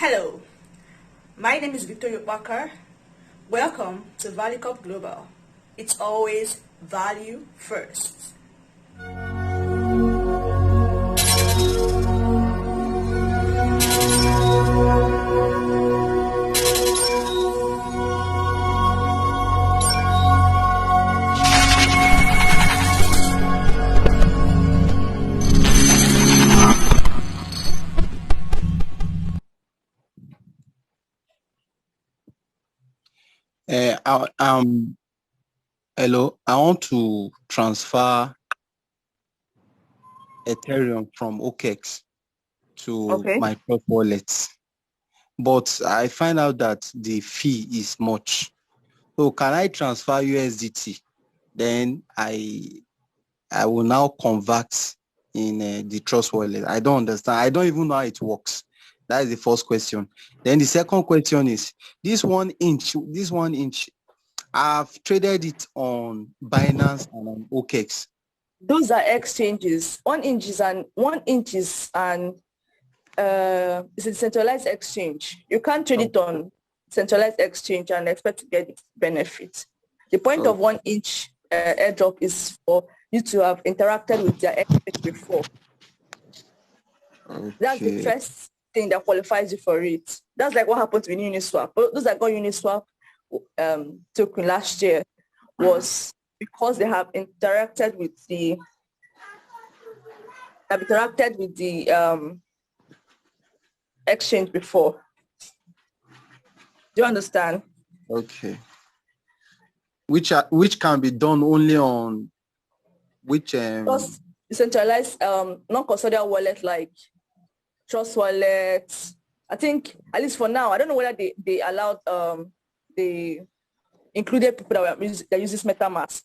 Hello, my name is Victoria Bakar. Welcome to Valucop Global. It's always value first. Hello, I want to transfer Ethereum from OKEx to Okay. my Trust wallet, but I find out that the fee is much. So can I transfer USDT? Then I will now convert in the Trust wallet. I don't understand. I don't even know how it works. That is the first question. Then the second question is this 1 inch, I've traded it on Binance and on OKEx. Those are exchanges. 1 inch is an it's a centralized exchange. You can't trade it on centralized exchange and expect to get benefit. The point of 1 inch airdrop is for you to have interacted with their exchange before. Okay. That's the first thing that qualifies you for it. That's like what happened with Uniswap. Those that got Uniswap token last year was because they have interacted with the exchange before. Do you understand? Okay. Which can be done only on which Just decentralized non-custodial wallet like Trust Wallet. I think at least for now, I don't know whether they allowed they included people that uses MetaMask.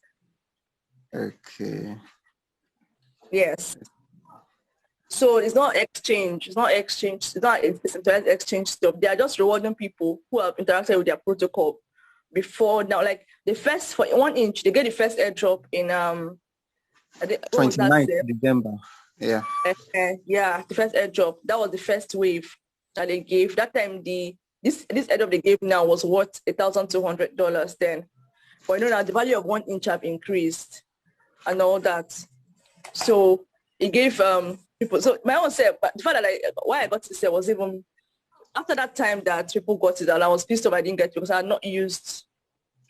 Okay. Yes. So it's not exchange. It's not a decentralized exchange stuff. They are just rewarding people who have interacted with their protocol before now. Like the first for 1 inch, they get the first airdrop in 29th December. Yeah. Yeah, the first airdrop. That was the first wave that they gave. That time this airdrop they gave now was worth $1,200 then. But now the value of 1 inch have increased and all that. So it gave people. So my own say, but the fact that why I got to say was even after that time that people got it, and I was pissed off I didn't get it because I had not used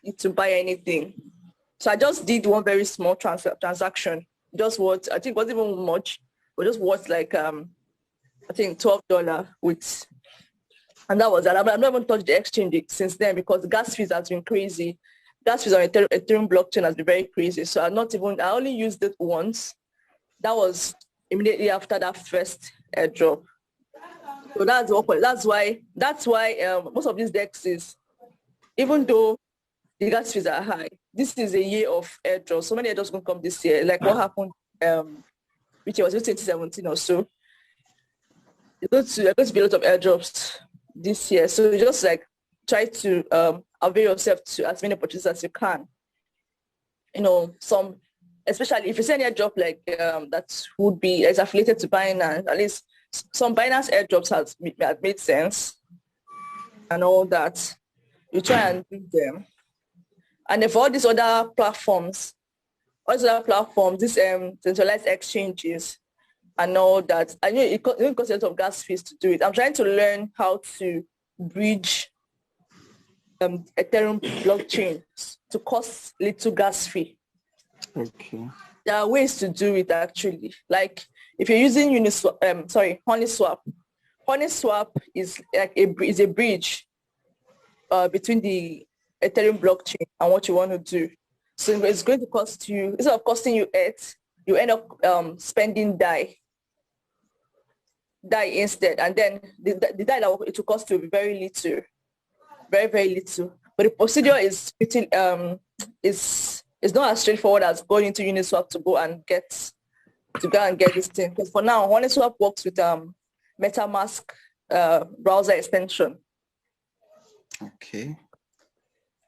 it to buy anything. So I just did one very small transaction. Just what I think wasn't even much, but just worth like I think $12 with, and that was that. I've not even touched the exchange since then because the gas fees has been crazy. Gas fees on Ethereum blockchain has been very crazy. So I only used it once. That was immediately after that first airdrop. So that's why most of these dexes, even though the gas fees are high, this is a year of airdrops. So many airdrops going to come this year. Like what happened, which was 2017 or so. There's going to be a lot of airdrops this year. So you just like try to avail yourself to as many opportunities as you can. You know, especially if you see any airdrop like that would be as affiliated to Binance, at least some Binance airdrops have made sense and all that. You try and do them. And then for all these other platforms, these centralized exchanges and all that, I know it costs a lot of gas fees to do it. I'm trying to learn how to bridge Ethereum blockchain to cost little gas fee. Okay. There are ways to do it actually. Like if you're using Uniswap, Uniswap is like a bridge between the Ethereum blockchain and what you want to do. So it's going to cost you, instead of costing you ETH, you end up spending DAI instead. And then the DAI that it will cost you will be very little, very, very little. But the procedure is it's not as straightforward as going into Uniswap to go and get this thing. Because for now, Uniswap works with MetaMask browser extension. Okay.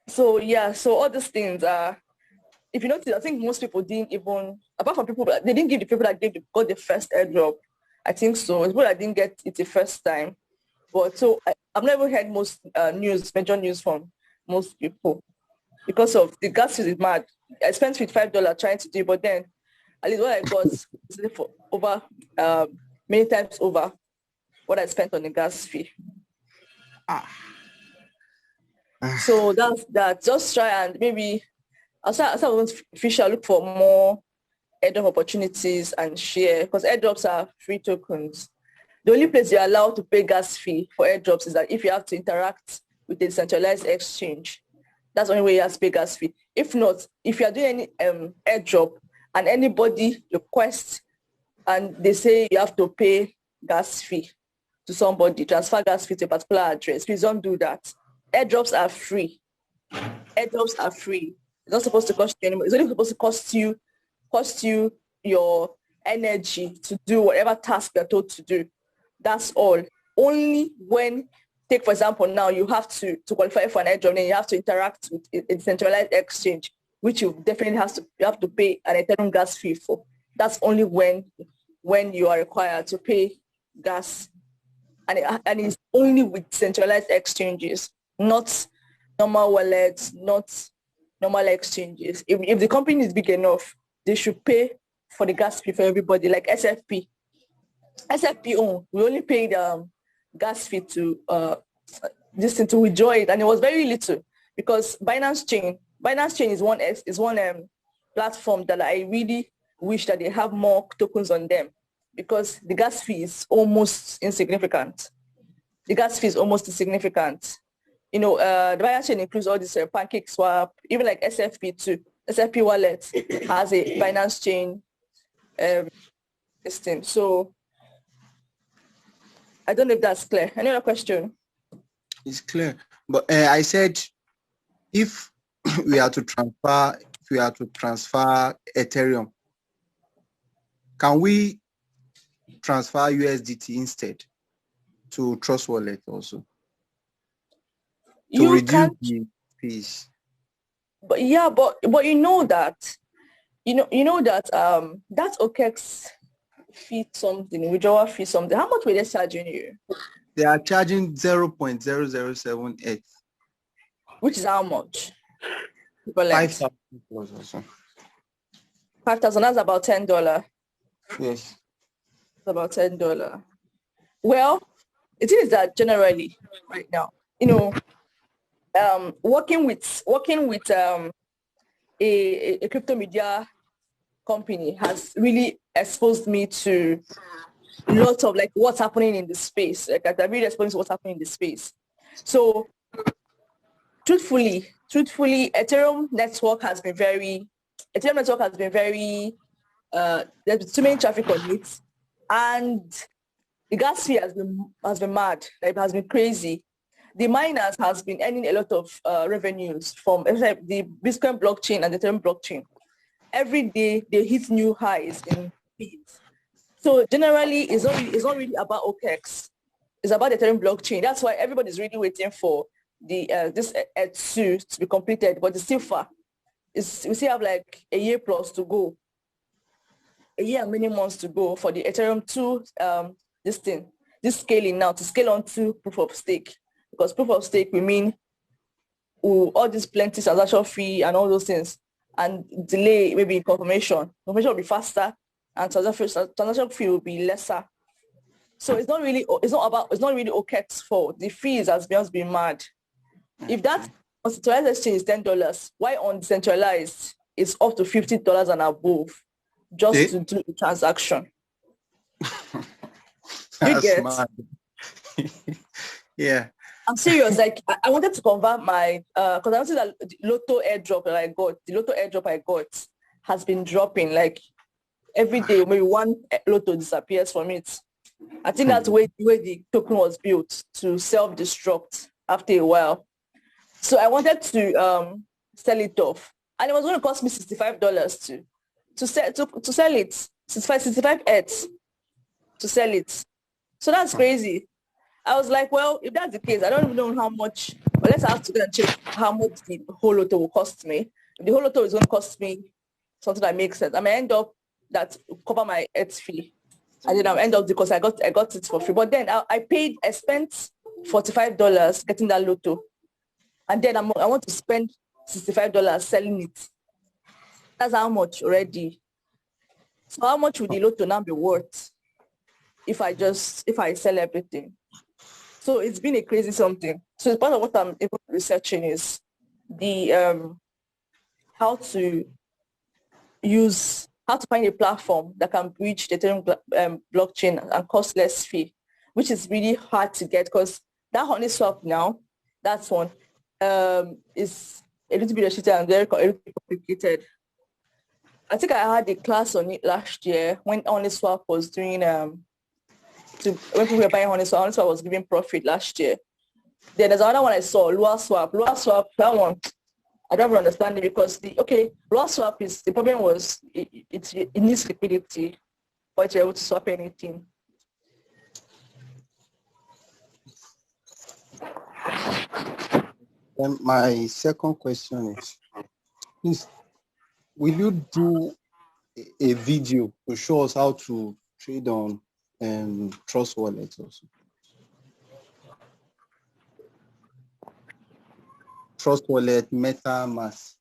So yeah, so all these things are, if you notice, I think most people didn't even, apart from people, they didn't give the people that got the first airdrop. I think so. It's people that didn't get it the first time. But so I've never heard most major news from most people because of the gas fee is mad. I spent $55 trying to do, but then at least what I got is for over many times over what I spent on the gas fee. So that's that. Just try and maybe I'll start with Fisher, look for more airdrop opportunities and share, because airdrops are free tokens. The only place you're allowed to pay gas fee for airdrops is that if you have to interact with a decentralized exchange. That's the only way you have to pay gas fee. If not, if you're doing any airdrop and anybody requests and they say you have to pay gas fee to somebody, transfer gas fee to a particular address, please don't do that. Airdrops are free. Airdrops are free. It's not supposed to cost you anymore. It's only supposed to cost you your energy to do whatever task you're told to do. That's all. Only when, take for example, now you have to qualify for an airdrop, then you have to interact with a decentralized exchange, which you definitely have to pay an Ethereum gas fee for. That's only when you are required to pay gas, and it's only with centralized exchanges, not normal wallets, not normal exchanges. If the company is big enough, they should pay for the gas fee for everybody, like SFP. SFP, we only paid gas fee to this thing to withdraw it, and it was very little because Binance Chain is one platform that I really wish that they have more tokens on them, because the gas fee is almost insignificant. The Binance Chain includes all this Pancake Swap, even like SFP too. SFP wallet has a Binance Chain system. So I don't know if that's clear. Any other question? It's clear. But I said, if we are to transfer Ethereum, can we transfer USDT instead to Trust Wallet also to reduce the fees? But yeah, but you know that that OKEx fee something, withdrawal fee something. How much were they charging you? They are charging 0.0078. Which is how much? 5,000 plus also. 5,000, that's about $10. Yes. It's about $10. Well, it is that generally right now, working with a crypto media company has really exposed me to lots of like what's happening in the space. Like I'm really exposed to what's happening in the space. So truthfully, Ethereum network has been very there's too many traffic on it, and the gas fee has been mad. Like, it has been crazy. The miners has been earning a lot of revenues from the Bitcoin blockchain and the Ethereum blockchain. Every day they hit new highs in fees. So generally, it's not really about OKEx. It's about the Ethereum blockchain. That's why everybody's really waiting for the this ETH2 to be completed, but it's still far. We still have like a year plus to go. A year and many months to go for the Ethereum 2 this scaling now to scale on to proof of stake, because proof of stake will mean all this plenty transaction fee and all those things, and delay maybe confirmation will be faster, and transaction fee will be lesser. So it's not really OKEx fault. The fees has just been mad. If that on centralized exchange is $10, why on decentralized it's up to $50 and above just to do the transaction? You get? Yeah. I'm serious. Like I wanted to convert my because I noticed that the Lotto airdrop I got has been dropping. Like every day, maybe one Lotto disappears from it. I think that's the way the token was built, to self-destruct after a while. So I wanted to sell it off, and it was going to cost me $65 to sell it. 65 ETH to sell it. So that's crazy. I was like, well, if that's the case, I don't even know how much, but let's have to go and check how much the whole Lotto will cost me. If the whole Lotto is going to cost me something that makes sense, I may end up that cover my ETH fee. And then I'll end up because I got it for free. But then I spent $45 getting that lotto, and then I want to spend $65 selling it. That's how much already. So how much would the lotto now be worth if I sell everything? So it's been a crazy something. So part of what I'm able to researching is the how to find a platform that can bridge the Ethereum blockchain and cost less fee, which is really hard to get because that honey swap now, that's one, is a little bit restricted and very complicated. I think I had a class on it last year when honey swap was doing when people were buying honey swap was giving profit last year. Then there's another one I saw, Lua swap, that one. I don't even understand it because Lua swap is, the problem was it needs liquidity for it to be able to swap anything. Then my second question is, please, will you do a video to show us how to trade on Trust Wallet also? Trust Wallet, MetaMask.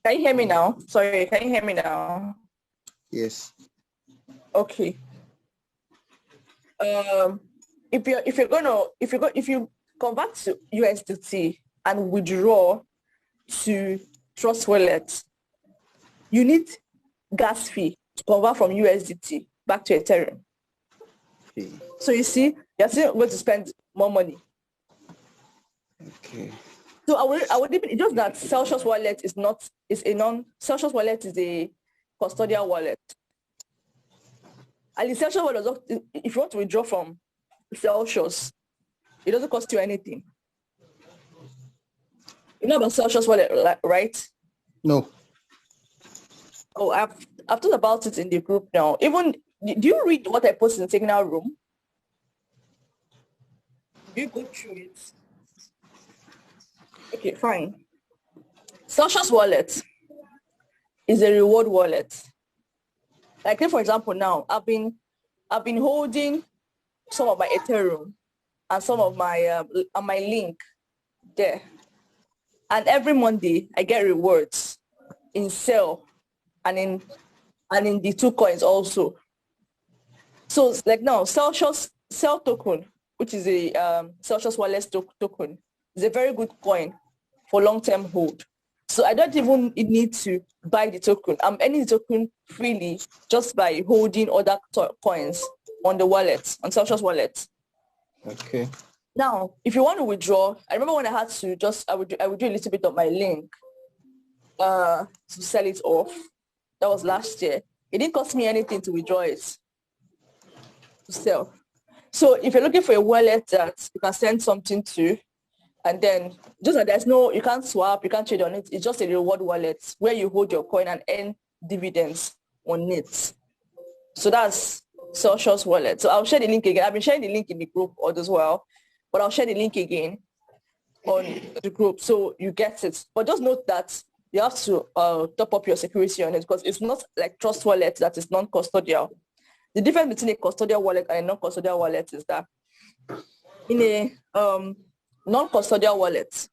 Can you hear me now? Sorry, can you hear me now? Yes. Okay. If you convert to USDT and withdraw to Trust Wallet, you need gas fee to convert from USDT back to Ethereum. Okay. So you see, you're still going to spend more money. Okay. So I would even, just that Celsius wallet Celsius wallet is a custodial wallet. And the Celsius wallet, if you want to withdraw from Celsius, it doesn't cost you anything. You know about Celsius wallet, right? No. Oh, I've talked about it in the group now. Even, do you read what I post in the Signal room? Do you go through it? Okay, fine. Celsius wallet is a reward wallet. Like, for example, now I've been holding some of my Ethereum and some of my link there, and every Monday I get rewards in Cell and in the 2 coins also. So it's like now Celsius Cell token, which is a Celsius wallet token, is a very good coin for long-term hold. So I don't even need to buy the token. I'm earning the token freely just by holding other coins on the wallet, on Celsius wallet. Okay. Now, if you want to withdraw, I remember when I had to I would do a little bit of my link to sell it off. That was last year. It didn't cost me anything to withdraw it, to sell. So if you're looking for a wallet that you can send something to, and then just like you can't swap, you can't trade on it. It's just a reward wallet where you hold your coin and earn dividends on it. So that's Celsius wallet. So I'll share the link again. I've been sharing the link in the group as well, but I'll share the link again on the group so you get it. But just note that you have to top up your security on it because it's not like Trust Wallet that is non-custodial. The difference between a custodial wallet and a non-custodial wallet is that in a non-custodial wallet,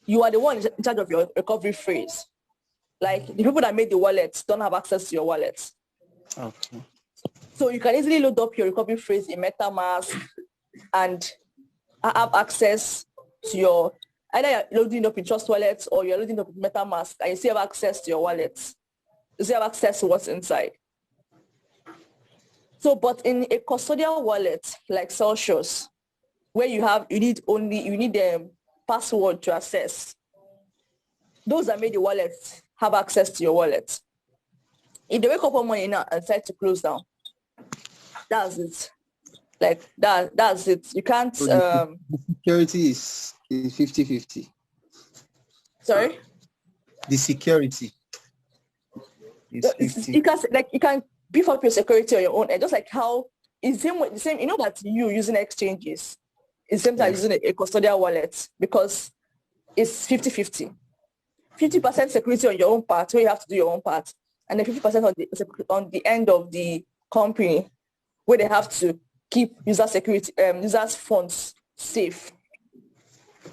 you are the one in charge of your recovery phrase. Like the people that made the wallet don't have access to your wallet. Okay. So you can easily load up your recovery phrase in MetaMask and have access to your, either you're loading up in Trust Wallet or you're loading up in MetaMask and you still have access to your wallet. You still have access to what's inside. So, but in a custodial wallet like Celsius, where you need the password to access, those that made the wallet have access to your wallet. If they wake up one morning now and decide to close down, that's it. Like that's it. You can't. The security is 50-50. Sorry. The security is 50. You can beef up your security on your own, and just like how it's the same. You know that you using exchanges. It's the same as using a custodial wallet because it's 50-50. 50% security on your own part, where you have to do your own part, and then 50% on the end of the company, where they have to keep user security, users' funds safe.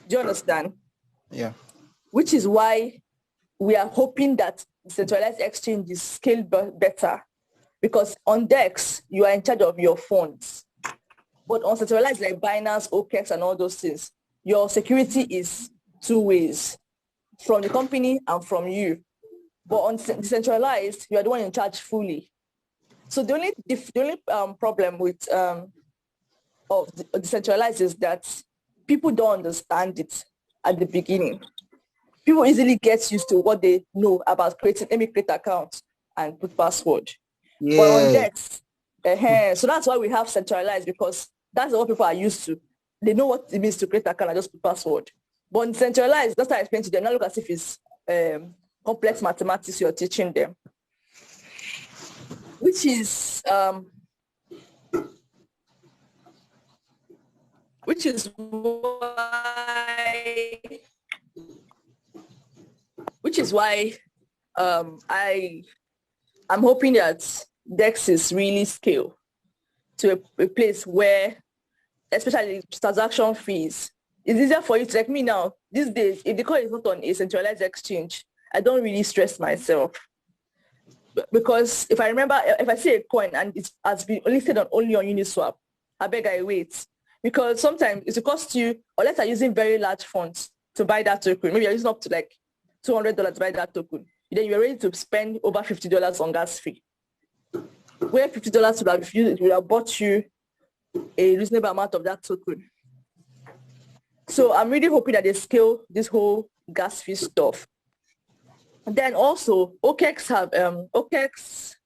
Do you understand? Yeah. Which is why we are hoping that decentralized exchanges scale better, because on DEX, you are in charge of your funds. But on centralized like Binance, OKEx, and all those things, your security is two ways, from the company and from you. But on decentralized, you are the one in charge fully. So the only problem with of decentralized is that people don't understand it at the beginning. People easily get used to what they know about creating, let me create account and put password. Yeah. But on DEX, so that's why we have centralized, because that's what people are used to. They know what it means to create account and just put password. But on centralized, that's how I explain to them. Now look as if it's complex mathematics you're teaching them, which is why I'm hoping that DEX is really scale to a place where, especially transaction fees, it's easier for you to, like me now, these days, if the coin is not on a centralized exchange, I don't really stress myself. Because if I see a coin and it has been listed only on Uniswap, I beg I wait. Because sometimes it will cost you, unless you're using very large funds to buy that token, maybe you're using up to like $200 to buy that token, then you're ready to spend over $50 on gas fee. Where $50 would have bought you a reasonable amount of that token. So I'm really hoping that they scale this whole gas fee stuff. And then also OKEx have OKEx.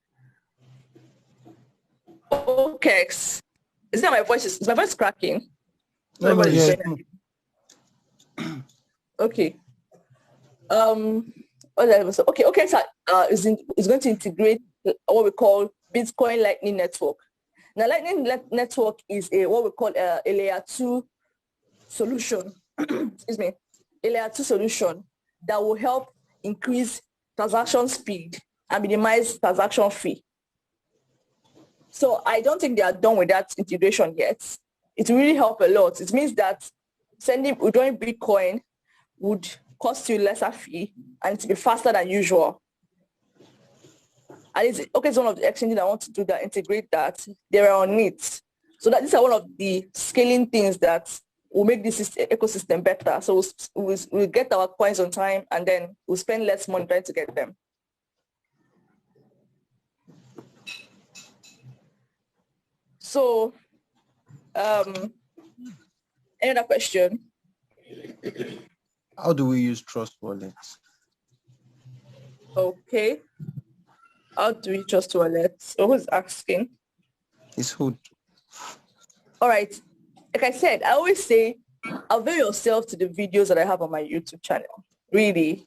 Is that is my voice cracking? No, yeah. Okay. Okay, OKEx is going to integrate what we call Bitcoin Lightning Network. Now, Lightning Network is what we call a layer 2 solution. Excuse me, a layer 2 solution that will help increase transaction speed and minimize transaction fee. So I don't think they are done with that integration yet. It will really help a lot. It means that withdrawing Bitcoin would cost you lesser fee and it will be faster than usual. And it's one of the exchanges that want to do that, integrate that. They are on it. So these are one of the scaling things that will make this ecosystem better. So we'll get our coins on time and then we'll spend less money trying to get them. So, any other question? How do we use Trust Wallets? Okay. How do we Trust Wallets? So who's asking? It's Hood. All right. Like I said, I always say, avail yourself to the videos that I have on my YouTube channel. Really.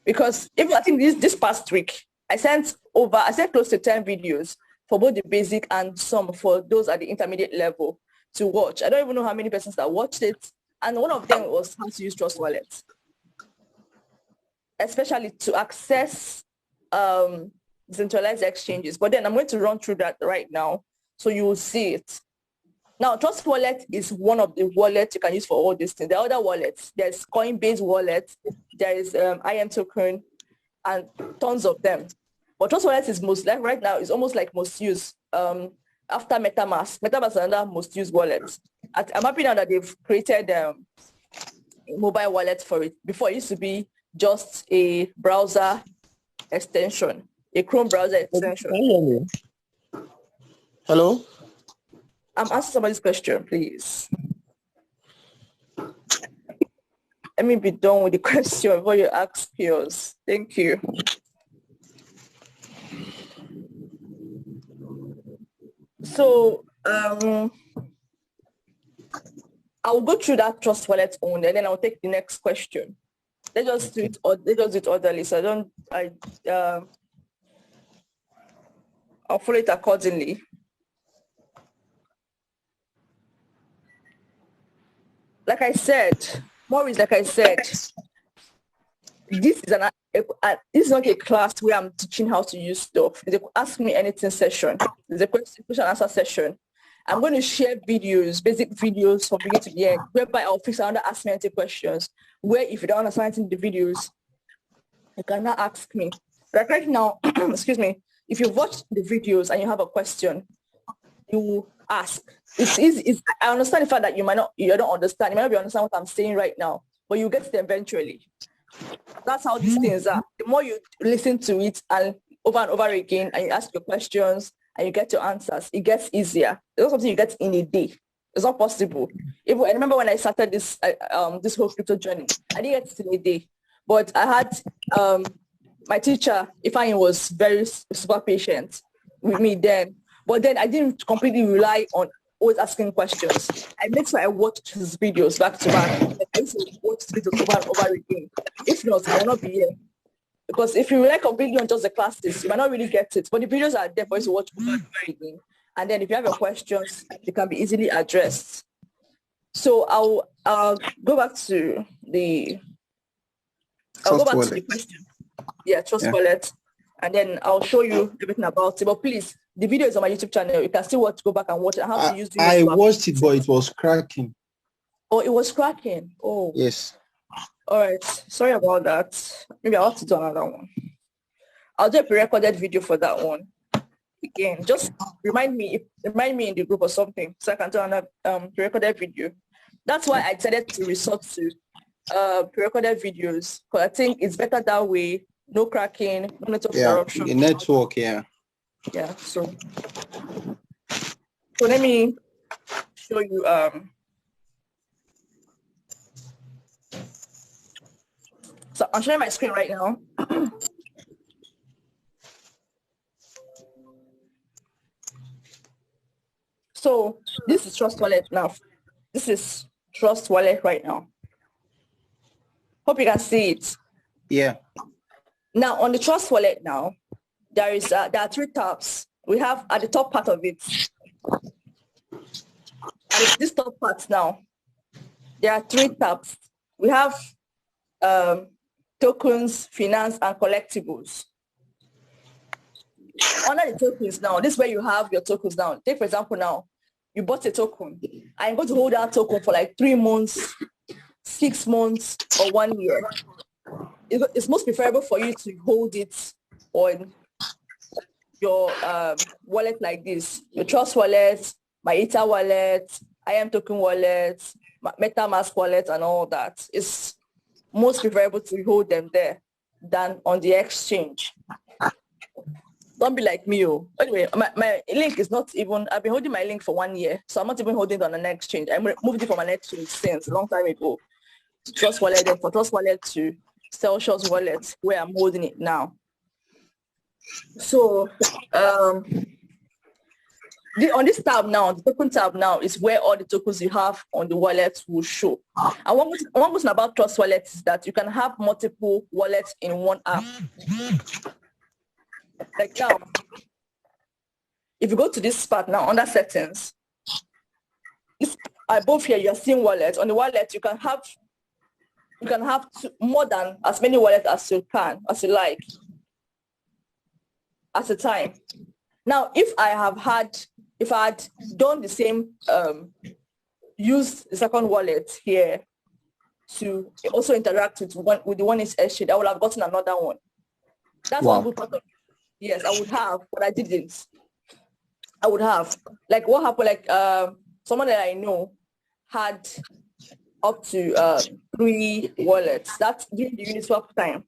Because I think this past week, I sent close to 10 videos for both the basic and some for those at the intermediate level to watch. I don't even know how many persons that watched it. And one of them was how to use Trust Wallet, especially to access decentralized exchanges. But then I'm going to run through that right now so you will see it. Now, Trust Wallet is one of the wallets you can use for all these things. There are other wallets. There's Coinbase wallet, there is IM token, and tons of them. But Trust Wallet is right now is almost like most used after MetaMask. MetaMask is another most used wallet. I'm happy now that they've created a mobile wallet for it. Before it used to be just a browser extension, a Chrome browser extension. Can you hear me? Hello? I'm asking somebody's question, please. Let me be done with the question before you ask yours. Thank you. So I'll go through that Trust Wallet only, and then I'll take the next question. Let's just do it orderly. So I'll follow it accordingly. Like I said, Maurice, this is not a class where I'm teaching how to use stuff. They ask me anything session. There's a question answer session. I'm going to share videos, basic videos from beginning to the end, whereby I'll fix another Ask Me Anything questions, where if you don't understand anything in the videos, you can now ask me. Like right now, excuse me, if you've watched the videos and you have a question, you ask. It's easy. I understand the fact that you don't understand. You might not be understand what I'm saying right now, but you get it eventually. That's how these things are. The more you listen to it and over again, and you ask your questions and you get your answers, it gets easier. It's not something you get in a day. It's not possible. I remember when I started this this whole crypto journey, I didn't get it in a day. But I had my teacher, Ifeanyi, was very super patient with me then. But then I didn't completely rely on always asking questions. I made sure I watched his videos back to back. I used to watch his videos over and over again. If not, I will not be here. Because if you rely completely on just the classes, you might not really get it. But the videos are there for you to watch over and over again. And then if you have your questions, they can be easily addressed. So I'll go back to the question. Yeah, Trust Wallet. And then I'll show you everything about it. But please, the video is on my YouTube channel. You can still go back and watch it. How to use I watched it, but it was cracking. Oh, it was cracking. Oh. Yes. All right. Sorry about that. Maybe I'll have to do another one. I'll do a pre-recorded video for that one. Again, just remind me in the group or something so I can do another pre-recorded video. That's why I decided to resort to pre-recorded videos, because I think it's better that way. No cracking, no network interruption. The network, Yeah. So let me show you. So I'm showing my screen right now. So this is Trust Wallet now. This is Trust Wallet right now. Hope you can see it. Yeah. Now on the Trust Wallet now, there are 3 tabs. We have at the top part of it. At this top part now, there are 3 tabs. We have tokens, finance, and collectibles. Under the tokens now, this is where you have your tokens now. Take for example now, you bought a token. I'm going to hold that token for like 3 months, 6 months, or 1 year. It's most preferable for you to hold it on your wallet like this. Your Trust Wallet, my Ether wallet, IM token wallet, MetaMask wallet, and all that. It's most preferable to hold them there than on the exchange. Don't be like me. Anyway, my link is not even, I've been holding my link for 1 year, so I'm not even holding it on an exchange. I moved it from an exchange since a long time ago to Trust Wallet, and for Trust Wallet to Celsius Wallet, where I'm holding it now. So on this tab now, the token tab now is where all the tokens you have on the wallet will show. And one good thing about Trust Wallet is that you can have multiple wallets in one app. Like now, if you go to this part now under settings, above here you're seeing wallets. On the wallet, you can have more than as many wallets as you like at a time. Now, if I had done the same, use the second wallet here to also interact with the one is exchange, I would have gotten another one. That's one good part of it. Yes, I would have, but I didn't. I would have. Like what happened, like someone that I know had up to 3 wallets. That's during the Uniswap time.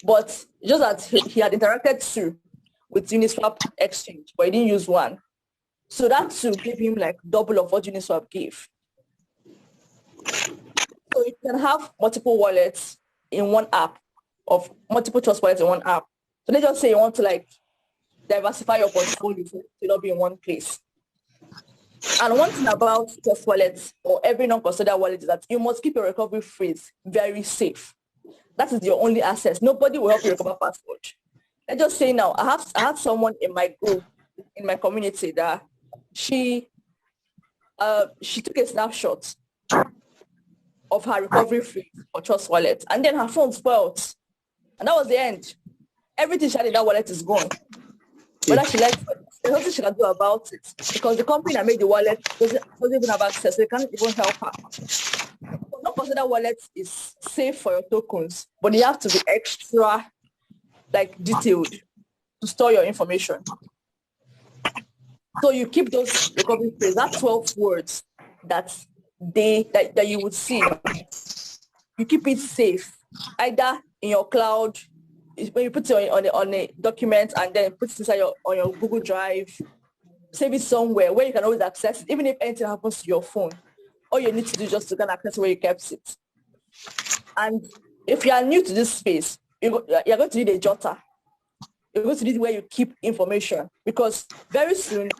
But just that he had interacted with Uniswap exchange, but he didn't use one. So that 2 gave him like double of what Uniswap gave. So you can have multiple wallets in one app, of multiple Trust Wallets in one app. So let's just say you want to like diversify your portfolio to not be in one place. And one thing about Trust Wallets or every non-custodial wallet is that you must keep your recovery phrase very safe. That is your only access. Nobody will help you recover password. Let's just say now, I have someone in my group, in my community, that she took a snapshot of her recovery phrase for Trust Wallet, and then her phone spoiled. And that was the end. Everything she had in that wallet is gone. Whether she likes it, there's nothing she can do about it because the company that made the wallet doesn't even have access, so they can't even help her. So not consider wallet is safe for your tokens, but you have to be extra like detailed to store your information. So you keep those recovery phrase, that 12 words that you would see. You keep it safe, either in your cloud, when you put it on a document and then put it inside on your Google Drive, save it somewhere where you can always access it, even if anything happens to your phone. All you need to do is just to get access where you kept it. And if you are new to this space, you're going to need a jotter. You're going to need where you keep information because very soon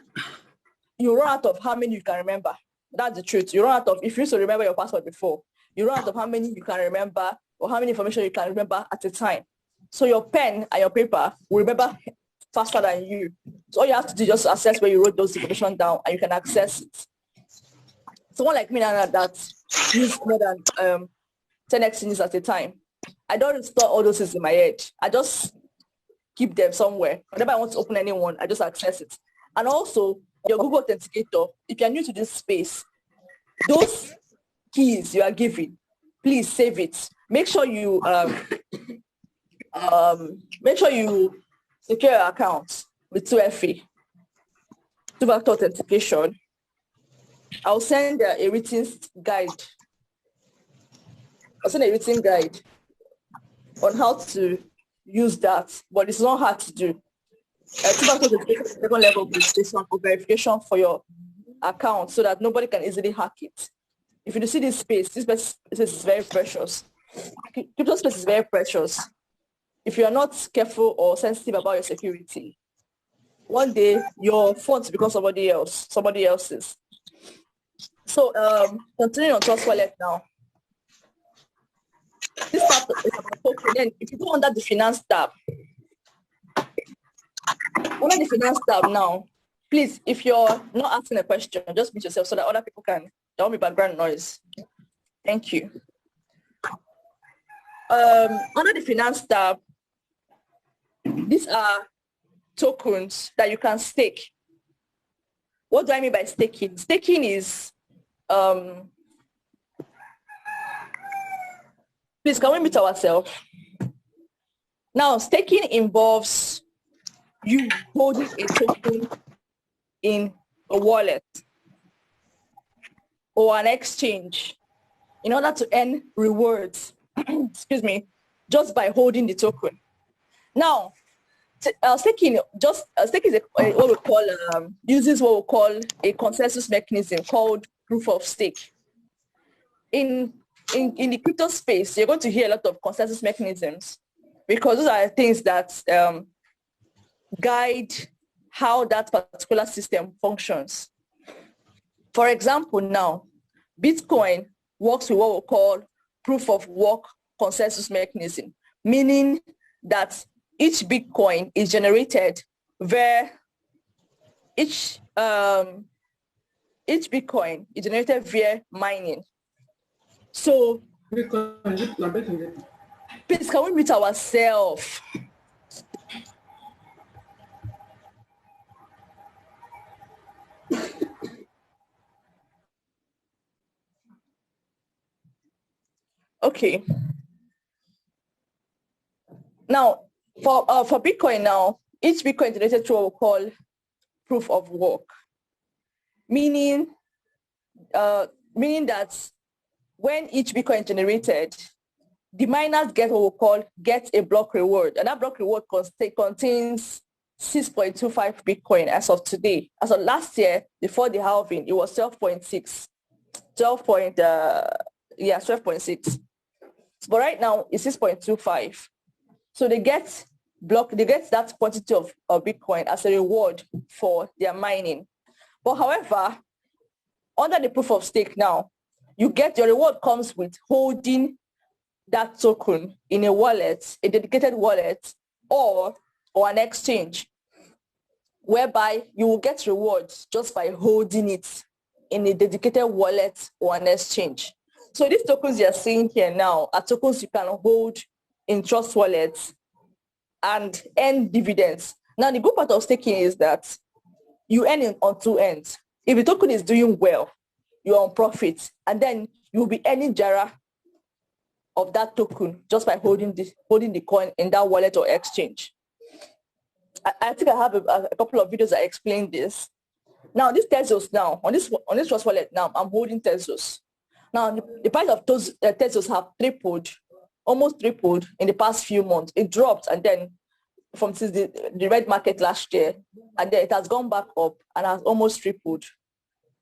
you run out of how many you can remember. That's the truth. You run out of, if you used to remember your password before, you run out of how many you can remember or how many information you can remember at a time. So your pen and your paper will remember faster than you. So all you have to do is just access where you wrote those information down and you can access it. Someone like me now that use more than 10 exchanges at a time, I don't store all those things in my head. I just keep them somewhere. Whenever I want to open anyone, I just access it. And also, your Google Authenticator, if you're new to this space, those keys you are given, please save it. Make sure you secure your account with 2FA, two-factor authentication. I'll send a written guide. I'll send a written guide on how to use that, but it's not hard to do. Two-factor authentication is second level verification or verification for your account so that nobody can easily hack it. If you see this space is very precious. Crypto space is very precious. If you are not careful or sensitive about your security, one day your funds become somebody else's. So continuing on Trust Wallet now. This part is about token. Then if you go under the finance tab, now, please, if you're not asking a question, just mute yourself so that other people can. There won't be background noise. Thank you. Under the finance tab, these are tokens that you can stake. What do I mean by staking? Staking is, please, can we mute ourselves? Now, staking involves you holding a token in a wallet or an exchange in order to earn rewards, excuse me, just by holding the token. Now, staking is what we call, uses what we call a consensus mechanism called proof of stake. In the crypto space, you're going to hear a lot of consensus mechanisms because those are things that guide how that particular system functions. For example, now, Bitcoin works with what we call proof of work consensus mechanism, meaning that each Bitcoin is generated via mining. So, please, can we mute ourselves? Okay. Now, for Bitcoin now, each Bitcoin generated through what we call proof of work, meaning that when each Bitcoin generated, the miners get what we call a block reward, and that block reward contains 6.25 Bitcoin as of today. As of last year, before the halving, it was 12.6. But right now it's 6.25. So they get that quantity of Bitcoin as a reward for their mining. But however, under the proof of stake now, your reward comes with holding that token in a wallet, a dedicated wallet, or an exchange, whereby you will get rewards just by holding it in a dedicated wallet or an exchange. So these tokens you're seeing here now are tokens you can hold in Trust Wallets and earn dividends. Now, the good part of staking is that you earn on two ends. If the token is doing well, you're on profit, and then you'll be earning Jara of that token just by holding the coin in that wallet or exchange. I think I have a couple of videos that explain this. Now this Tezos now on this Trust Wallet now I'm holding Tezos. Now the price of those Tezos have almost tripled in the past few months. It dropped and then from since the red market last year, and then it has gone back up and has almost tripled.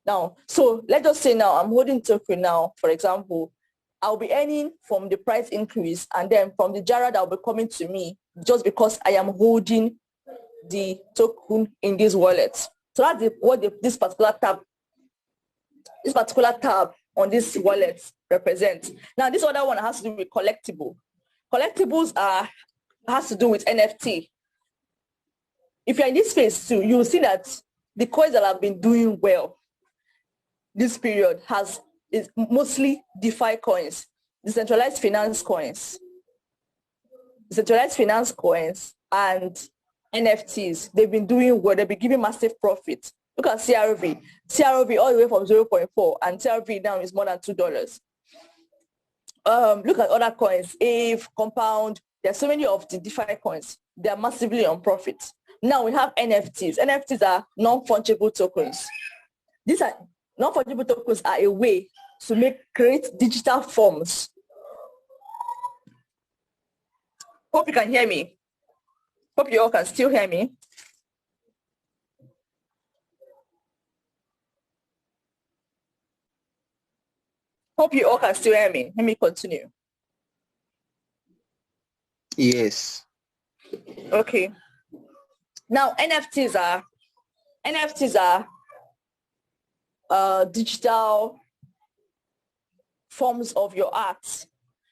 Now, so let's just say now I'm holding token now, for example, I'll be earning from the price increase and then from the Jara that will be coming to me just because I am holding the token in this wallet. So that's what this particular tab on this wallet represents. Now, this other one has to do with collectible. Collectibles has to do with NFT. If you're in this space too, you'll see that the coins that have been doing well this period is mostly DeFi coins, decentralized finance coins, and NFTs. They've been doing well. They've been giving massive profit. Look at CRV. CRV all the way from 0.4 and CRV now is more than $2. Look at other coins, AVE, Compound. There's so many of the DeFi coins. They are massively on profit. Now we have NFTs. NFTs are non-fungible tokens. These are non-fungible tokens are a way to create digital forms. Hope you can hear me. Hope you all can still hear me. Hope you all can still hear me. Let me continue. Yes. Okay. Now NFTs are digital forms of your art.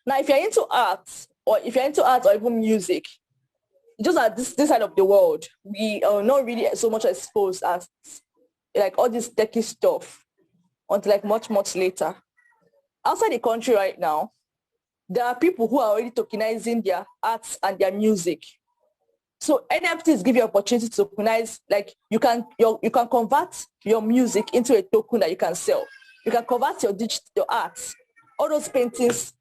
Now, if you're into art or even music, just at this side of the world, we are not really so much exposed as like all this techie stuff until like much later. Outside the country right now, there are people who are already tokenizing their arts and their music. So NFTs give you opportunity to tokenize, like you can convert your music into a token that you can sell. You can convert your art, all those paintings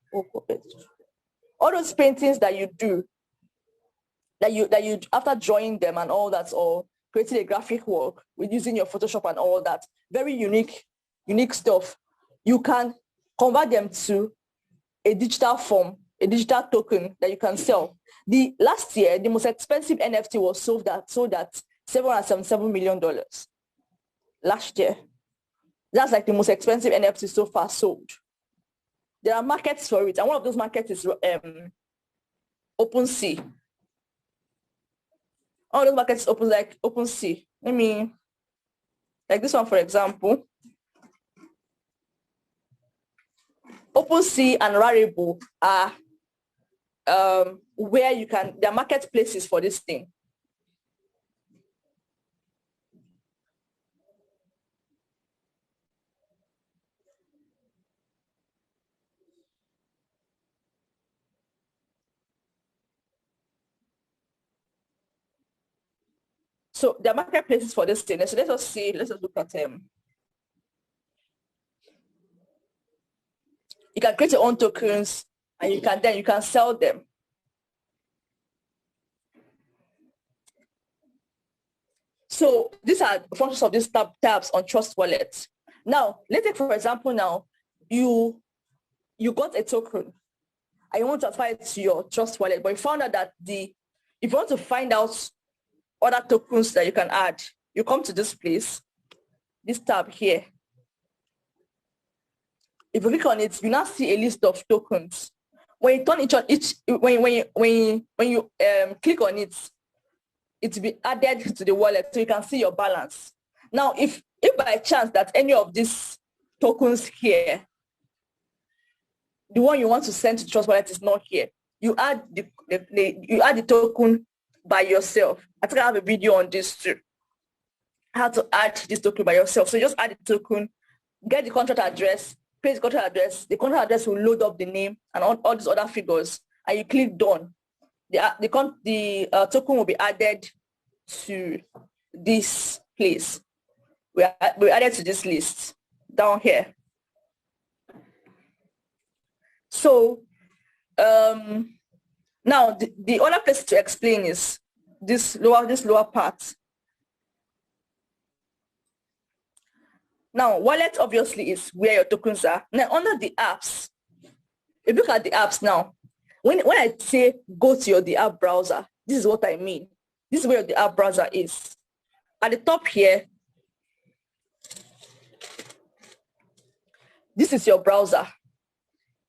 that you do, that you after drawing them and all that, or creating a graphic work with using your Photoshop and all that, very unique stuff. You can convert them to a digital form, a digital token that you can sell. Last year, the most expensive NFT was sold at $777 million. Last year. That's like the most expensive NFT so far sold. There are markets for it, and one of those markets is OpenSea. All those markets like OpenSea. Like this one, for example. OpenSea and Rarible are where there are marketplaces for this thing. So there are marketplaces for this thing. So let's just look at them. You can create your own tokens and you can sell them. So these are functions of these tabs on Trust Wallet. Now, let's take for example now, you got a token and you want to apply it to your Trust Wallet, but you found out that if you want to find out other tokens that you can add, you come to this place, this tab here. If you click on it, you now see a list of tokens. When you turn when you click on it, it will be added to the wallet so you can see your balance. Now, if by chance that any of these tokens here, the one you want to send to Trust Wallet is not here, you add the token by yourself. I think I have a video on this too. How to add this token by yourself. So you just add the token, get the contract address, paste the contract address. The contract address will load up the name and all these other figures, and you click done. The token will be added to this place. We added to this list down here. So now the other place to explain is this lower part. Now, wallet obviously is where your tokens are. Now, under the apps, if you look at the apps now, when I say go to the app browser, this is what I mean. This is where the app browser is. At the top here, this is your browser.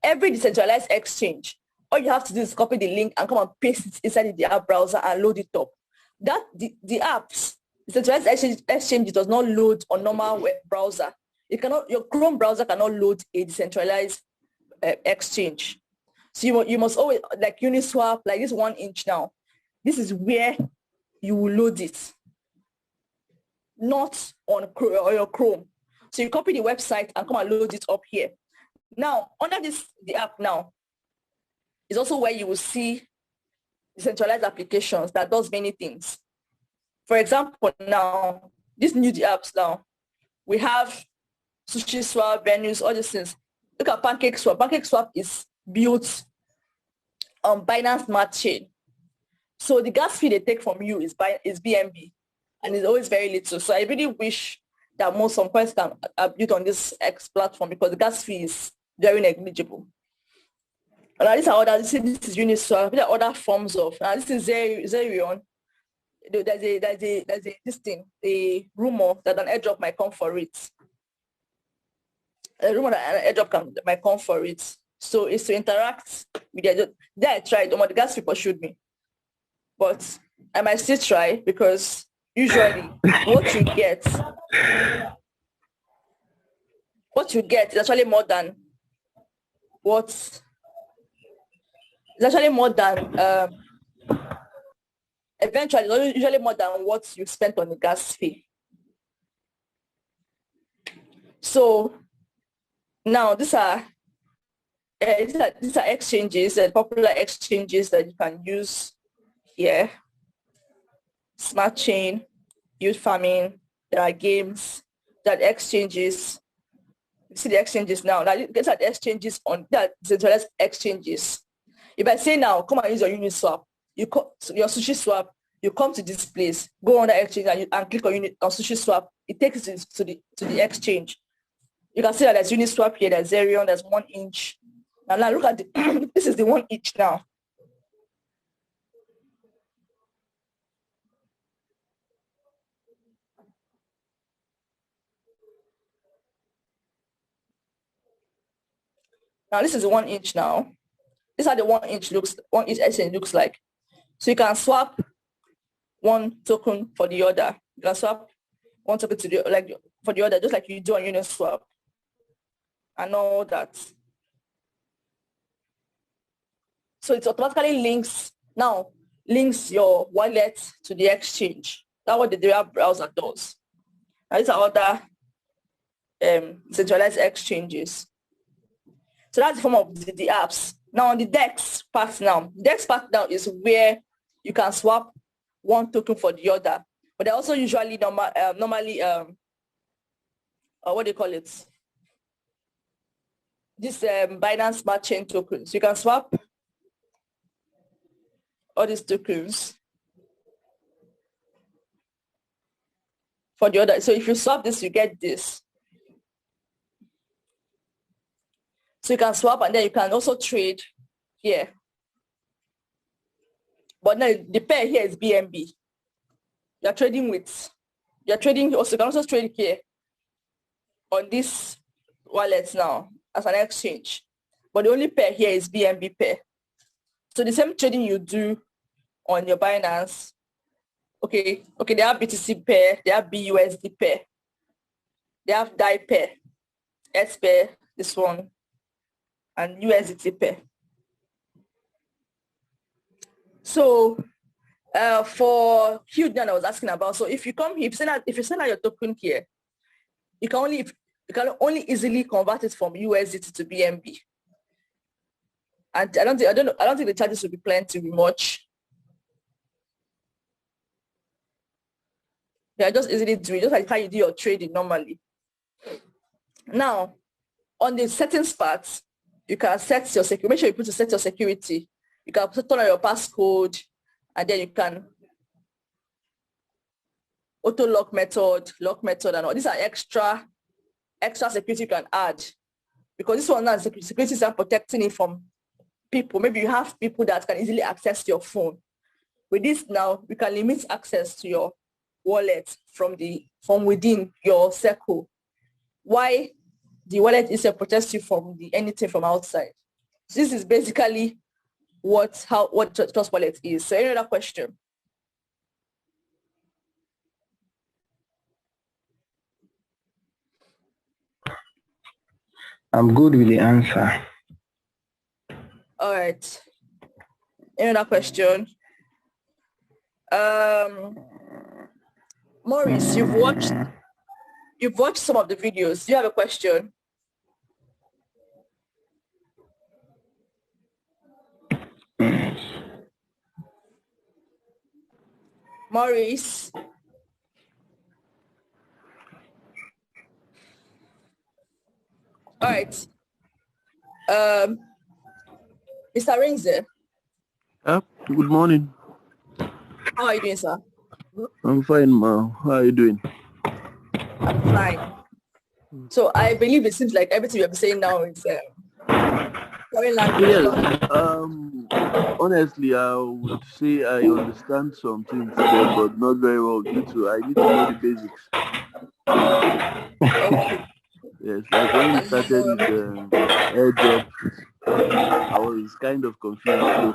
Every decentralized exchange, all you have to do is copy the link and come and paste it inside the app browser and load it up. That the apps, decentralized exchange does not load on normal web browser. It cannot. Your Chrome browser cannot load a decentralized exchange. So you must always, like Uniswap, like this 1 inch now. This is where you will load it, not on your Chrome. So you copy the website and come and load it up here. Now, under the app now, is also where you will see decentralized applications that does many things. For example, now, these new apps now, we have Sushi Swap, Venues, all these things. Look at PancakeSwap. PancakeSwap is built on Binance Smart Chain. So the gas fee they take from you is BNB, and it's always very little. So I really wish that some coins can be built on this X platform, because the gas fee is very negligible. And these are other, this is Uniswap. There are other forms of, this is Zerion. There's this thing, a rumor that an airdrop might come for it. A rumor that an airdrop might come for it. So it's to interact with the, there I tried, the gas people showed me. But I might still try, because usually what you get is actually more than eventually usually more than what you spent on the gas fee. So now these are exchanges, popular exchanges that you can use here. Smart chain, youth farming, there are games, there are exchanges. You see the exchanges now. These are the exchanges on that decentralized exchanges. If I say now, come and use your Uniswap, your Sushi Swap, you come to this place, go on the exchange and click on Sushi Swap. It takes you to the exchange. You can see that there's Uniswap here, there's Zerion, there's 1 inch. Now look at this is the 1 inch now. Now this is the 1 inch now. This is how the 1 inch exchange looks like. So you can swap one token for the other. You can swap one token for the other, just like you do on Uniswap and all that. So it automatically links your wallet to the exchange. That's what the direct browser does. Now these are other centralized exchanges. So that's the form of the apps. Now on the DEX part now, is where you can swap one token for the other. But they're also usually normally what do you call it? This Binance Smart Chain tokens. You can swap all these tokens for the other. So if you swap this, you get this. So you can swap, and then you can also trade here. But now the pair here is BNB. You're trading also, you can also trade here on this wallet now as an exchange. But the only pair here is BNB pair. So the same trading you do on your Binance, okay, they have BTC pair, they have BUSD pair, they have DAI pair, S pair, this one, and USDT pair. So for Hugh that I was asking about, so if you come here, if you send out your token here, you can only easily convert it from USDT to BNB. And I don't think the charges will be plenty to be much. You can just easily do it, just like how you do your trading normally. Now, on the settings part, you can set your security. Make sure you put to set your security. You can turn on your passcode, and then you can auto lock method, and all. These are extra security you can add, because this one now security is protecting it from people. Maybe you have people that can easily access your phone. With this now, you can limit access to your wallet from within your circle. Why the wallet is to protect you from anything from outside. So this is basically what Trust Wallet is. So any other question? I'm good with the answer. All right. Any other question? Maurice, you've watched some of the videos. Do you have a question? Maurice? All right. Mr. Rinze. Good morning. How are you doing, sir? I'm fine, ma. How are you doing? I'm fine. So I believe it seems like everything you're saying now is foreign language. Yes. Honestly, I would say I understand some things there, but not very well due to I need to know the basics. Okay. Yes, like when you started with airdrop, I was kind of confused too.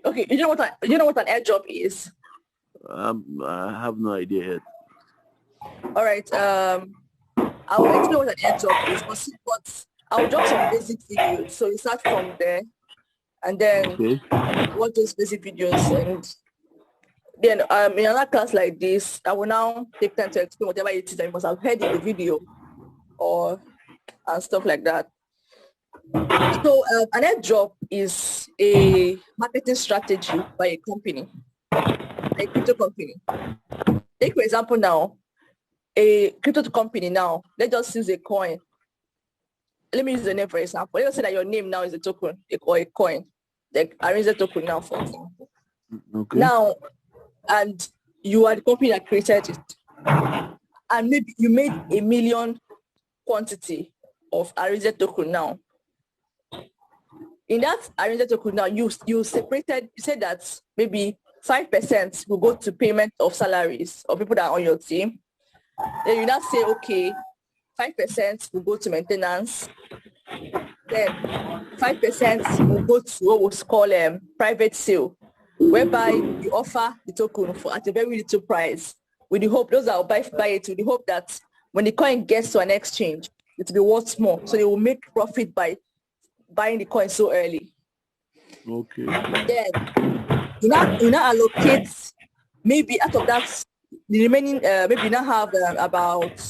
Okay, you know what an airdrop is? I have no idea yet. All right. I will explain what an airdrop is, but I'll drop some basic videos. So you start from there, and then watch those basic videos, and then in another class like this, I will now take time to explain whatever it is that you must have heard in the video, and stuff like that. So an airdrop is a marketing strategy by a company, a crypto company. Take for example now, a crypto company now, let's just use a coin. Let me use the name for example. Let's say that your name now is a token or a coin. Like arrange the token now, for example. Okay. Now, and you are the company that created it. And maybe you made 1 million quantity of arranged token now. In that arranged token now, you separated, you said that maybe 5% will go to payment of salaries of people that are on your team. Then you now say, okay, 5% will go to maintenance. Then 5% will go to what was called private sale, whereby you offer the token at a very little price, with the hope those that will buy it with the hope that when the coin gets to an exchange, it will be worth more. So they will make profit by buying the coin so early. Okay. Then you now allocate, maybe out of that, the remaining, maybe you now have about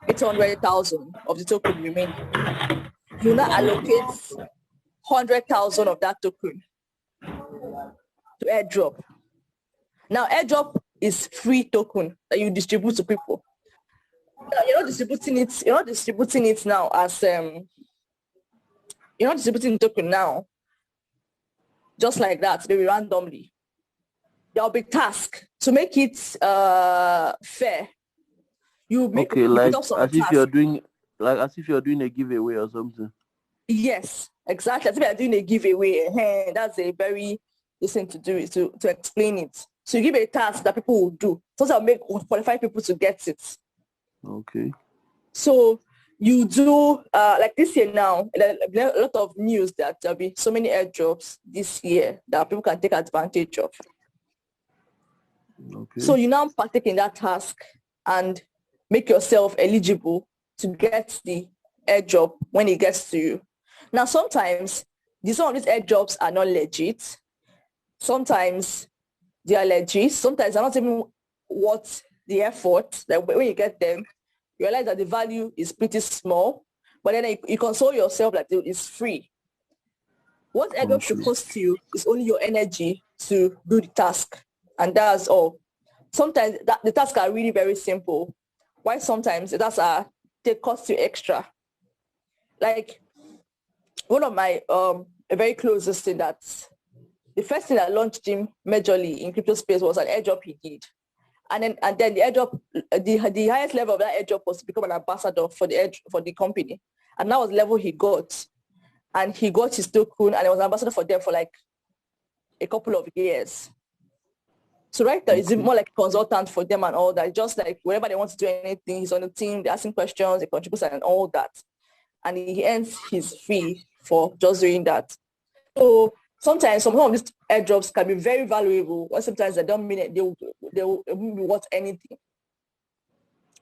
800,000 of the token remaining. You now allocate 100,000 of that token to airdrop. Now airdrop is free token that you distribute to people. Now, you're not distributing it now as you're not distributing the token now just like that, maybe randomly. There'll be task to make it fair. You make like as if you're doing a giveaway or something. Yes, exactly. As if you're doing a giveaway. That's a very easy to do it, to explain it. So you give a task that people will do. So that'll make 45 people to get it. Okay. So you do like this year now, a lot of news that there'll be so many airdrops this year that people can take advantage of. Okay. So you now partake in that task and make yourself eligible to get the airdrop when it gets to you. Now, sometimes some of these airdrops are not legit. Sometimes they are legit. Sometimes they're not even worth the effort. Like when you get them, you realize that the value is pretty small, but then you console yourself that it's free. What airdrop should cost you is only your energy to do the task, and that's all. sometimes the tasks are really very simple. Why sometimes the tasks they cost you extra. Like one of my a very closest thing that the first thing that launched him majorly in crypto space was an airdrop he did. And then the airdrop, the highest level of that airdrop was to become an ambassador for the company. And that was the level he got. And he got his token and he was an ambassador for them for like a couple of years. So right now, he's more like a consultant for them and all that. Just like whenever they want to do anything, he's on the team, they're asking questions, he contributes and all that. And he earns his fee for just doing that. So sometimes some of these airdrops can be very valuable, or sometimes they don't mean it, they will be worth anything.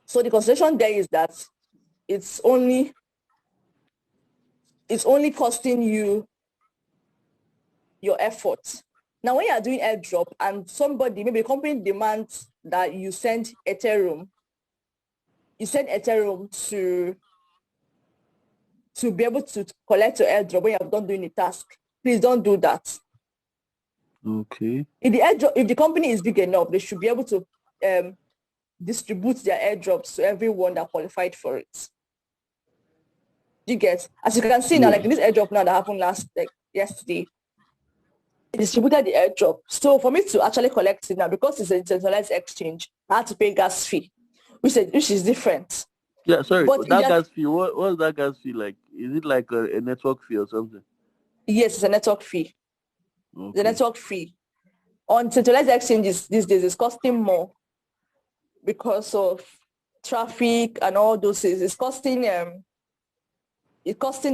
So the consideration there is that it's only costing you your effort. Now, when you are doing airdrop and somebody, maybe a company demands that you send Ethereum to be able to collect your airdrop when you have done doing the task, please don't do that. Okay. If the company is big enough, they should be able to distribute their airdrops to everyone that qualified for it. You get, as you can see now, like this airdrop now that happened yesterday, they distributed the airdrop. So for me to actually collect it now, because it's a decentralized exchange, I had to pay gas fee, which is different. Yeah, sorry. But that gas fee, what's that gas fee like? Is it like a network fee or something? Yes, it's a network fee. Okay. The network fee on centralized exchanges these days is costing more because of traffic and all those things. It's costing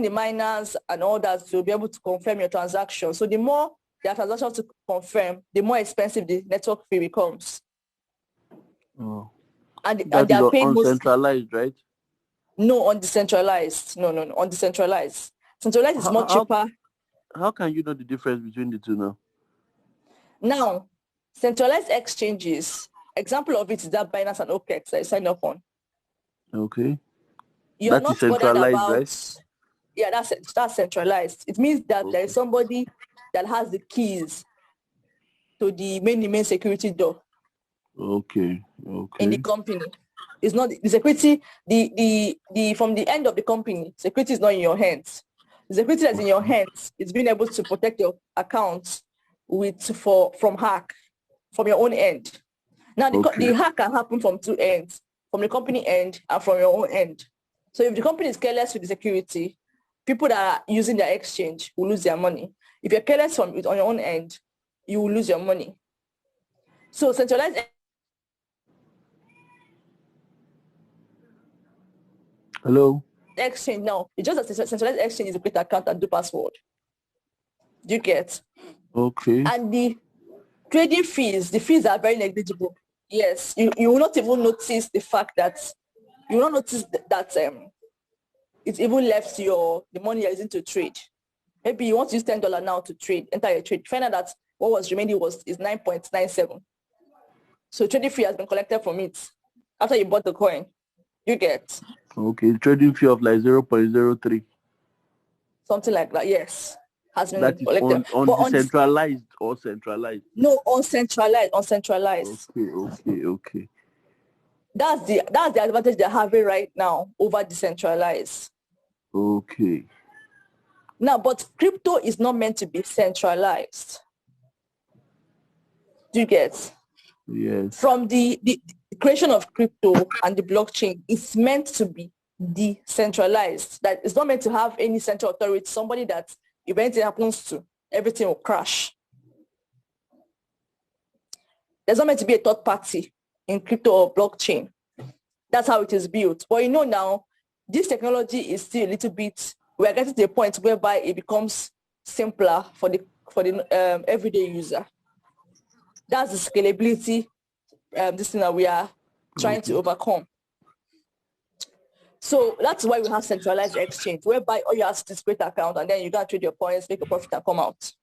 the miners and all that to be able to confirm your transaction. So the more their transactions to confirm, the more expensive the network fee becomes. Oh. And they are paying centralized, right? No, on decentralized. No, on decentralized. Centralized is more cheaper. How can you know the difference between the two now? Now, centralized exchanges, example of it is that Binance and OKEx I signed up on. Okay. You're not bothered about, right? Yeah, that's centralized. It means that there is somebody that has the keys to the main security door. Okay. In the company. It's not the security, the from the end of the company, security is not in your hands. The security that's in your hands is being able to protect your accounts from hack, from your own end. Now the hack can happen from two ends, from the company end and from your own end. So if the company is careless with the security, people that are using their exchange will lose their money. If you're careless on your own end, you will lose your money. So centralized Hello. Exchange now. It's just a centralized exchange is a create account and do password. Do you get? Okay. And the trading fees, the fees are very negligible. Yes, you will not even notice the fact that it's even left the money you're using to trade. Maybe you want to use $10 now to trade, enter your trade. Find out that what was remaining is 9.97. So trading fee has been collected from it after you bought the coin. You get? Okay, trading fee of like 0.03. Something like that, yes. Has been that is collected. on decentralized or centralized? No, on centralized. Okay. That's the advantage they're having right now over decentralized. Okay. Now, but crypto is not meant to be centralized. Do you get? Yes. From the creation of crypto and the blockchain, it's meant to be decentralized. That it's not meant to have any central authority, somebody that if anything happens to, everything will crash. There's not meant to be a third party in crypto or blockchain. That's how it is built. But now, this technology is still a little bit, we're getting to a point whereby it becomes simpler for the everyday user. That's the scalability, this thing that we are trying to overcome. So that's why we have centralized exchange, whereby all you have to create account and then you got to trade your points, make a profit and come out.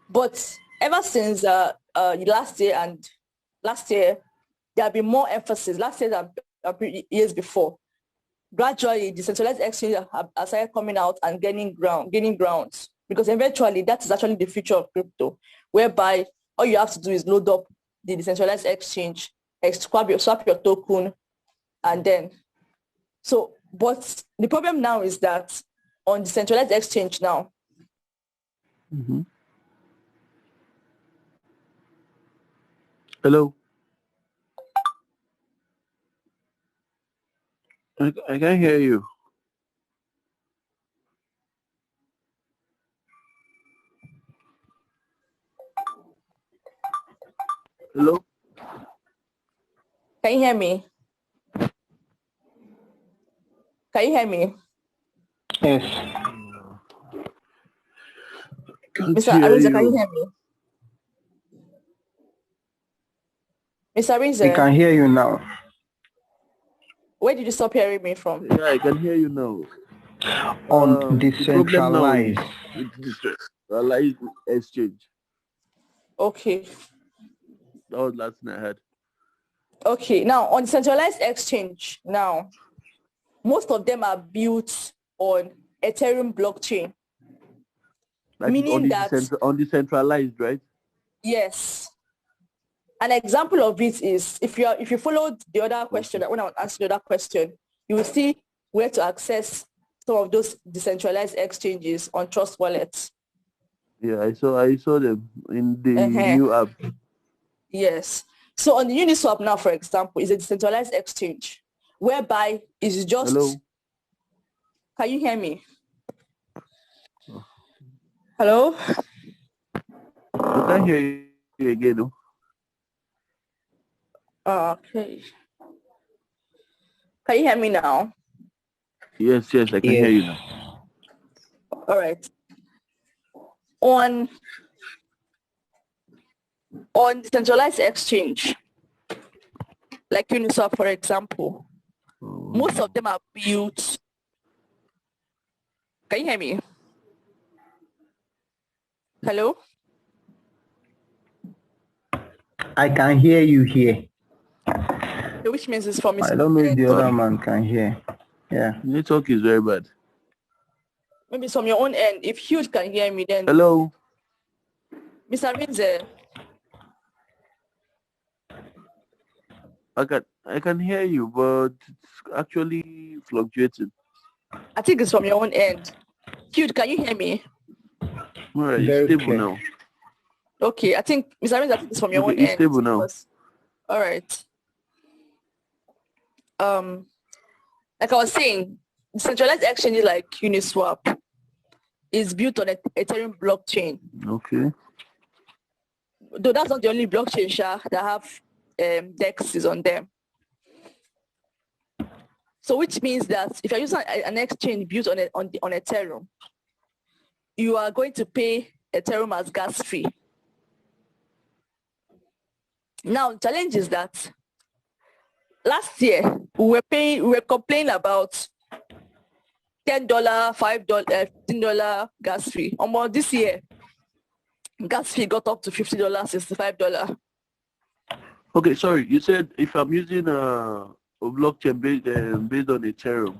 But ever since last year, there have been more emphasis. Last year than years before. Gradually, the centralized exchange have started coming out and gaining grounds, because eventually that is actually the future of crypto, whereby all you have to do is load up the decentralized exchange, swap your token, and then, so, but the problem now is that on decentralized exchange now, Hello. I can't hear you. Hello? can you hear me? Can you hear me? Yes. Mr. Arinze, can you hear me? Mr. We Arinze, can hear you now. where did you stop hearing me from? Yeah, I can hear you now. On The problem now is decentralized. with decentralized exchange. Okay. That was last thing I had. Okay, now on decentralized exchange, now, most of them are built on Ethereum blockchain. That Meaning is that, on decentralized, right? yes. An example of it is, if you followed the other question, when I was asking the other question, you will see where to access some of those decentralized exchanges on Trust Wallets. Yeah, I saw them in the Uh-huh. new app. Yes. So on the Uniswap now, for example, is a decentralized exchange whereby it's just. Hello? Can you hear me? Hello? I can't hear you again. No? Okay. Can you hear me now? Yes, I can hear you now. All right. On decentralized exchange, like Uniswap, for example, most of them are built. Can you hear me? Hello? I can hear you here. Which means it's from I don't know if the other man can hear. Yeah. Network is very bad. Maybe it's from your own end. If Hugh can hear me, then. Hello? Mr. Rinze. I can hear you, but it's actually fluctuating. I think it's from your own end. Hugh, can you hear me? All right, Very it's stable clear. now. Okay, I think, Mr. Rinze, I think it's from your own It's end. stable now. All right. Like I was saying, decentralized exchanges like Uniswap is built on Ethereum blockchain. Okay. Though that's not the only blockchain that have DEXs on them. So which means that if you're using an exchange built on Ethereum, you are going to pay Ethereum as gas fee. Now, the challenge is that last year we were complaining about $10, $5, $15 gas fee. Almost this year, gas fee got up to $50, $65. Okay, sorry. You said if I'm using a blockchain based on Ethereum,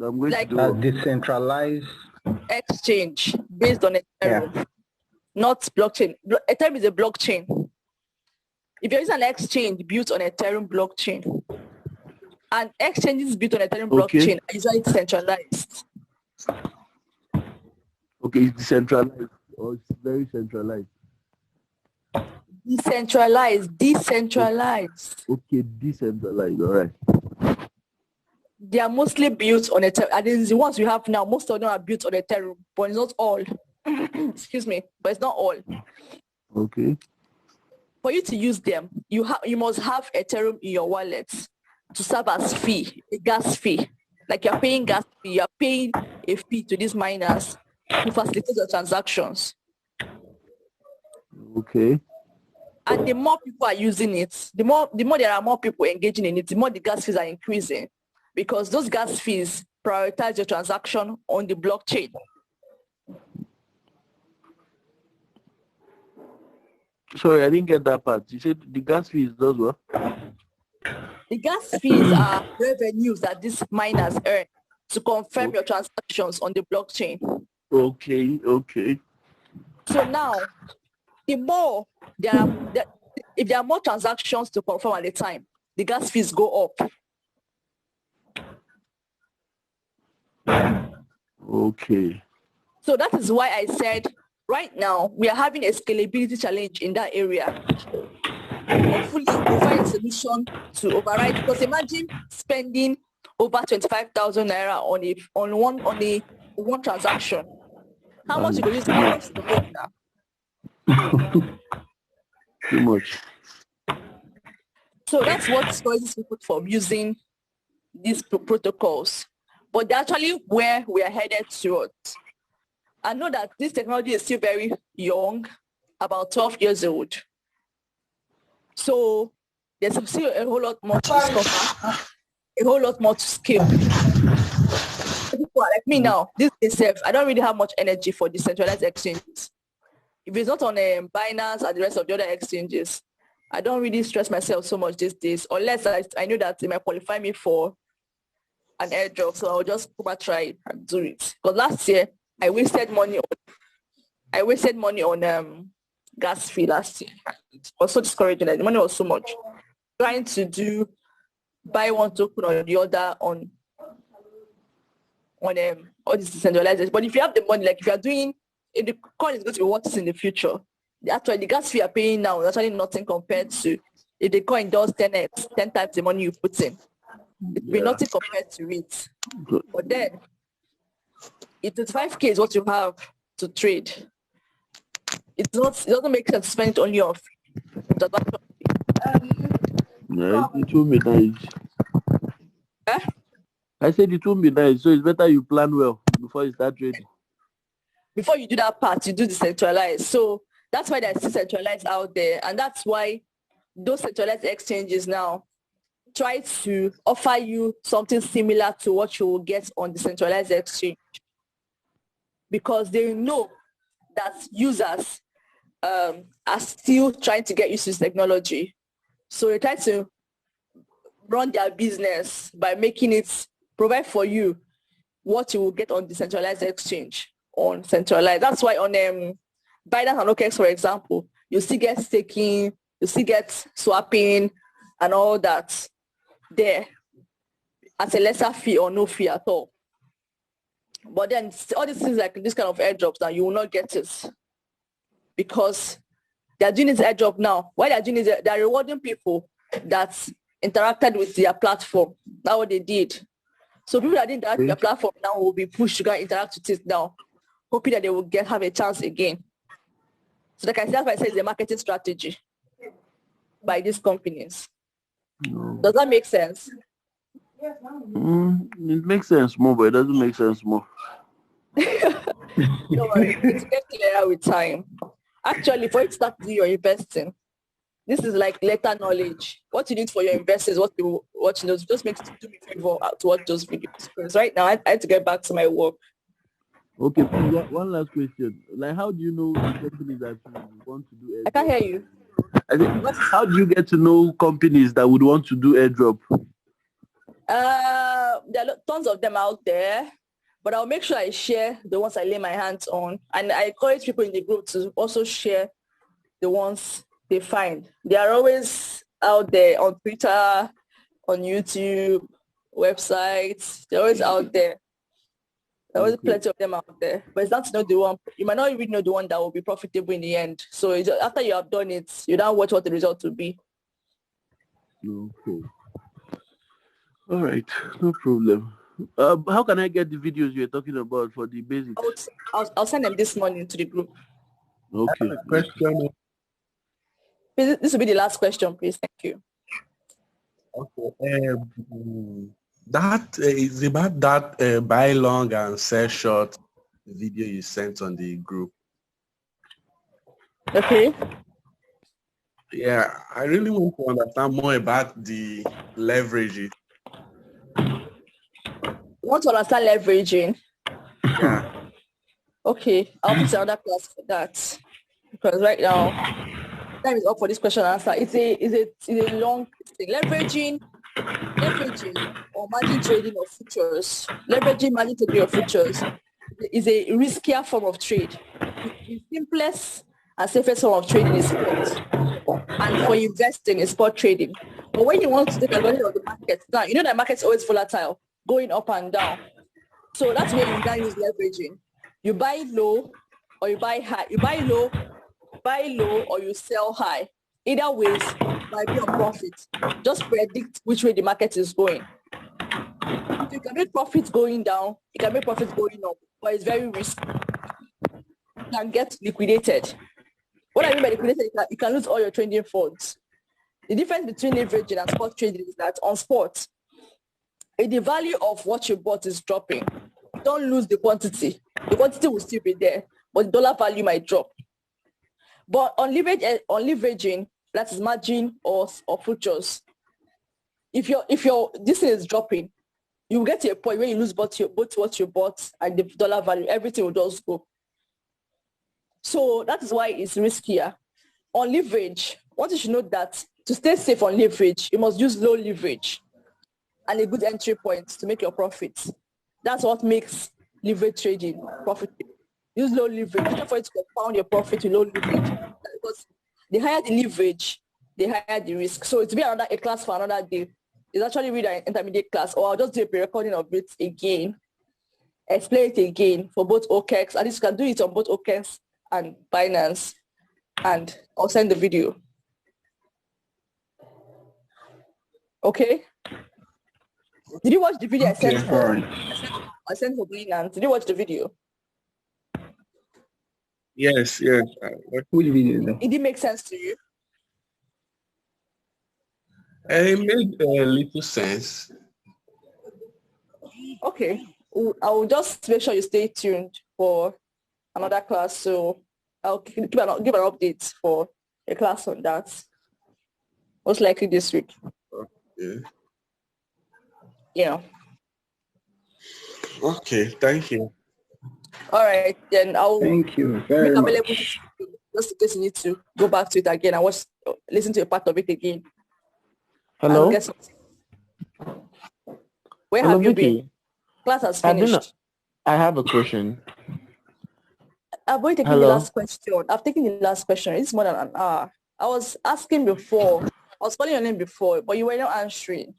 I'm going to do That's decentralized exchange based on Ethereum, not blockchain. Ethereum is a blockchain. If you're using an exchange built on Ethereum blockchain, and exchanges built on Ethereum blockchain are usually decentralized. Okay, it's decentralized or it's very centralized? Decentralized. Okay, decentralized, all right. They are mostly built on Ethereum. And the ones we have now, most of them are built on Ethereum, but it's not all. Excuse me, but it's not all. Okay. For you to use them, you must have Ethereum in your wallet to serve as fee, a gas fee. Like you're paying gas fee, you're paying a fee to these miners to facilitate your transactions. Okay. And the more people are using it, the more there are more people engaging in it, the more the gas fees are increasing, because those gas fees prioritize your transaction on the blockchain. Sorry, I didn't get that part. You said the gas fees does what? The gas fees are revenues that these miners earn to confirm your transactions on the blockchain. Okay. So now, the more there are, if there are more transactions to perform at a time, the gas fees go up. Okay. So that is why I said right now we are having a scalability challenge in that area. Hopefully we'll find a solution to override, because imagine spending over 25,000 naira on one transaction. How much you go use to balance the book now? Too much. So that's what discourages people from using these protocols. But they're actually where we are headed towards. I know that this technology is still very young, about 12 years old. So there's still a whole lot more to discover, a whole lot more to scale. People like me now, this itself, I don't really have much energy for decentralized exchanges. If it's not on Binance and the rest of the other exchanges, I don't really stress myself so much these days, unless I know that it might qualify me for an airdrop, so I'll just come and try and do it. Because last year, I wasted money on gas fee last year. It was so discouraging. The money was so much. Trying to buy one token or the other on all these decentralized. But if you have the money, like if the coin is going to be what is in the future, actually the gas fee you're paying now is actually nothing compared to if the coin does 10 times the money you put in. It will be nothing compared to it. Good. But then, if 25K is what you have to trade, it doesn't make sense to spend it only on transaction. Yeah, it will be nice. Eh? I said it will be nice, so it's better you plan well before you start trading. Before you do that part, you do decentralized. So that's why there's decentralized out there, and that's why those centralized exchanges now try to offer you something similar to what you will get on the centralized exchange, because they know that users are still trying to get used to this technology. So they try to run their business by making it provide for you what you will get on the centralized exchange on centralized. That's why on Binance and OKEx, for example, you still get staking, you still get swapping and all that there at a lesser fee or no fee at all. But then all these things like this kind of airdrops, now you will not get it, because they're doing this airdrop now. Why they're doing this, they're rewarding people that interacted with their platform. That's what they did. So people that didn't interact with their platform now will be pushed to go and interact with it now, hoping that they will have a chance again. So like I said, that's why I say it's a marketing strategy by these companies. No. Does that make sense? It makes sense more, but it doesn't make sense more. Don't worry, it's get clearer with time. Actually, for you to start doing your investing, this is like later knowledge. What you need for your investors, what you watch those, just do me a favor to watch those videos. Because right now I had to get back to my work. Okay, please, one last question. Like, how do you know the companies that you want to do airdrop? I can't hear you. I think, how do you get to know companies that would want to do airdrop? There are tons of them out there, but I'll make sure I share the ones I lay my hands on. And I encourage people in the group to also share the ones they find. They are always out there on Twitter, on YouTube, websites. They're always out there. There was plenty of them out there, but it's not to know the one. You might not even know the one that will be profitable in the end. So after you have done it, you don't watch what the result will be. Okay. All right, no problem. How can I get the videos you're talking about for the basics? I'll send them this morning to the group. Okay. Question. This will be the last question, please. Thank you. Okay. That is about that buy long and sell short video you sent on the group. Okay. Yeah, I really want to understand more about the leveraging. You want to understand leveraging? Yeah. Okay, I'll put another class for that, because right now time is up for this question and answer. It's a long thing. Leveraging or margin trading of futures. Leveraging margin trading of futures is a riskier form of trade. The simplest and safest form of trading is spot. and for investing is spot trading. But when you want to take advantage of the market, now you know that market's always volatile, going up and down. So that's where you can use leveraging. You buy low or you buy high. You buy low or you sell high. Either ways might be a profit. Just predict which way the market is going. So you can make profits going down, you can make profits going up, but it's very risky. You can get liquidated. What I mean by liquidated, you can lose all your trading funds. The difference between leveraging and spot trading is that on spot, if the value of what you bought is dropping, you don't lose the quantity. The quantity will still be there, but the dollar value might drop. But on leveraging, that is margin or futures, if your this thing is dropping, you will get to a point where you lose both what you bought and the dollar value, everything will just go. So that is why it's riskier. On leverage, what you should know that to stay safe on leverage, you must use low leverage and a good entry point to make your profits. That's what makes leverage trading profitable. Use low leverage. It's not for you to compound your profit with low leverage. Because the higher the leverage, the higher the risk. So it's be a class for another day. It's actually really an intermediate class, or I'll just do a pre-recording of it again, explain it again for both OKEx. At least you can do it on both OKEx and Binance, and I'll send the video. Okay? Did you watch the video I sent for Binance? Did you watch the video? Yes. Which video though? It didn't make sense to you? It made a little sense. Okay. I will just make sure you stay tuned for another class. So I'll give an update for a class on that. Most likely this week. Okay. Yeah. Okay, thank you. All right, then I'll Thank you very make available much. just in case you need to go back to it again and listen to a part of it again. Hello? Where Hello, have you Vicky. been? Class has finished. I have a question. I've already taken the last question. I've taken the last question. It's more than an hour. I was asking before. I was calling your name before, but you were not answering.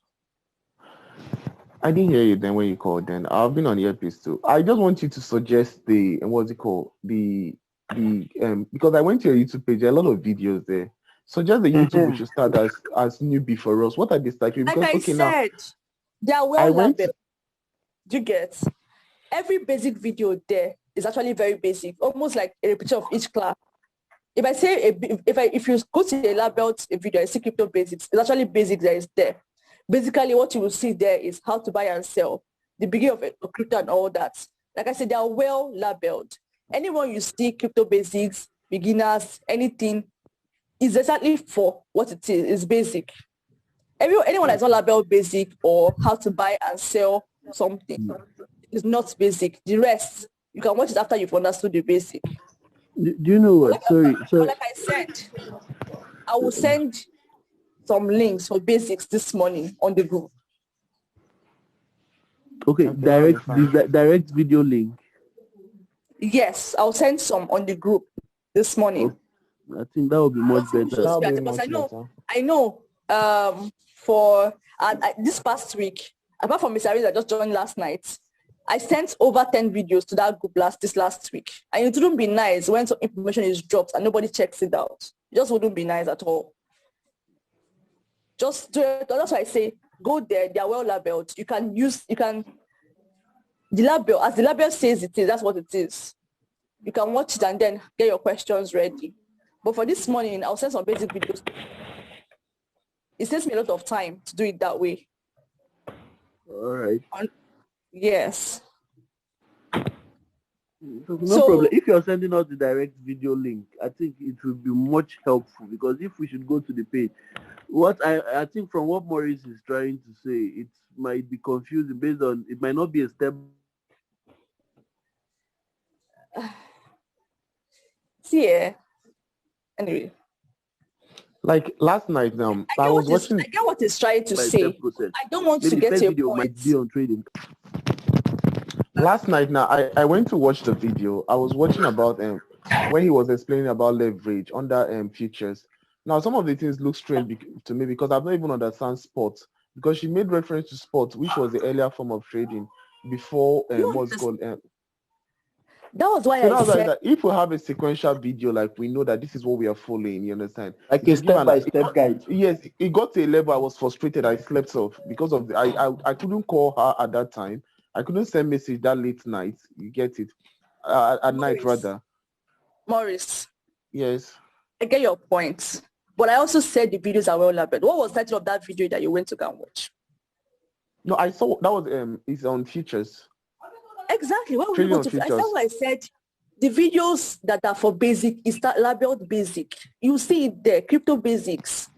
I didn't hear you then when you called then. I've been on earpiece too. I just want you to suggest what's it called? Because I went to your YouTube page, there are a lot of videos there. Suggest the YouTube we should start as newbie for us. What are these like? Because like I said, they are well labeled. Do you get? Every basic video there is actually very basic, almost like a repetition of each class. If I say if you go to a labeled video, I see crypto basics. It's actually basic that is there. Basically, what you will see there is how to buy and sell, the beginning of crypto and all that. Like I said, they are well labeled. Anyone you see, crypto basics, beginners, anything, is exactly for what it is. It's basic. Anyone that's not labeled basic or how to buy and sell something is not basic. The rest, you can watch it after you've understood the basic. Do you know what? Sorry. Like I said, I will send some links for basics this morning on the group. Okay, direct video link. Yes, I'll send some on the group this morning. I think that would be much better. Because I know for this past week, apart from Mr. Ariz that just joined last night, I sent over 10 videos to that group this last week. And it wouldn't be nice when some information is dropped and nobody checks it out. It just wouldn't be nice at all. Just do it. That's why I say, go there. They are well labeled. The label, as the label says it is, that's what it is. You can watch it and then get your questions ready. But for this morning, I'll send some basic videos. It saves me a lot of time to do it that way. All right. Yes. No problem. If you're sending us the direct video link, I think it will be much helpful, because if we should go to the page, what I think from what Maurice is trying to say, it might be confusing based on, it might not be a step. Yeah. Anyway. Like last night, I was watching. I get what he's trying to say. I don't want to get to a point. Might be on trading. Last night, I went to watch the video. I was watching about when he was explaining about leverage under futures. Now, some of the things look strange to me because I've not even understand sports. Because she made reference to sports, which was the earlier form of trading before what's called. That was why So I that's why said that if we have a sequential video, like we know that this is what we are following, you understand? Like a step-by-step guide. Yes, it got to a level I was frustrated. I slept off because of I couldn't call her at that time. I couldn't send message that late night. You get it? At night rather. Maurice. Yes. I get your point. But I also said the videos are well labeled. What was the title of that video that you went to go and watch? No, I saw that was it's on futures. Exactly. What Trading on I said futures. what I said. The videos that are for basic is that labeled basic. You see it there, crypto basics.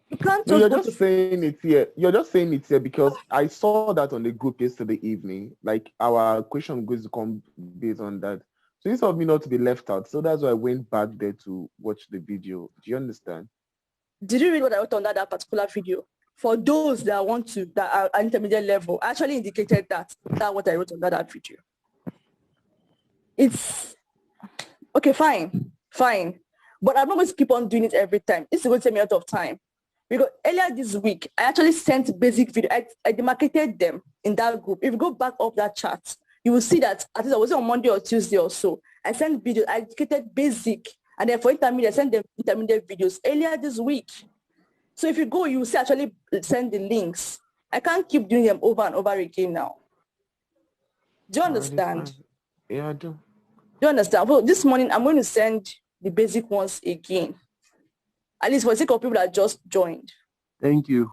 You can't No, just you're just saying it here. You're just saying it here because I saw that on the group yesterday evening. Like our question goes to come based on that. So instead of me not to be left out, so that's why I went back there to watch the video. Do you understand? Did you read what I wrote on that particular video? For those that want to, that are at intermediate level, I actually indicated that what I wrote on that video. It's okay, fine. But I'm not going to keep on doing it every time. This is going to take me out of time. Because earlier this week, I actually sent basic video. I demarcated them in that group. If you go back up that chart, you will see that at least I was on Monday or Tuesday or so. I sent videos. I educated basic. And then for intermediate, I sent them intermediate videos earlier this week. So if you go, you will see actually send the links. I can't keep doing them over and over again now. Do you understand? Yeah, I do. Do you understand? Well, this morning, I'm going to send the basic ones again. At least for the sake of people that just joined. Thank you.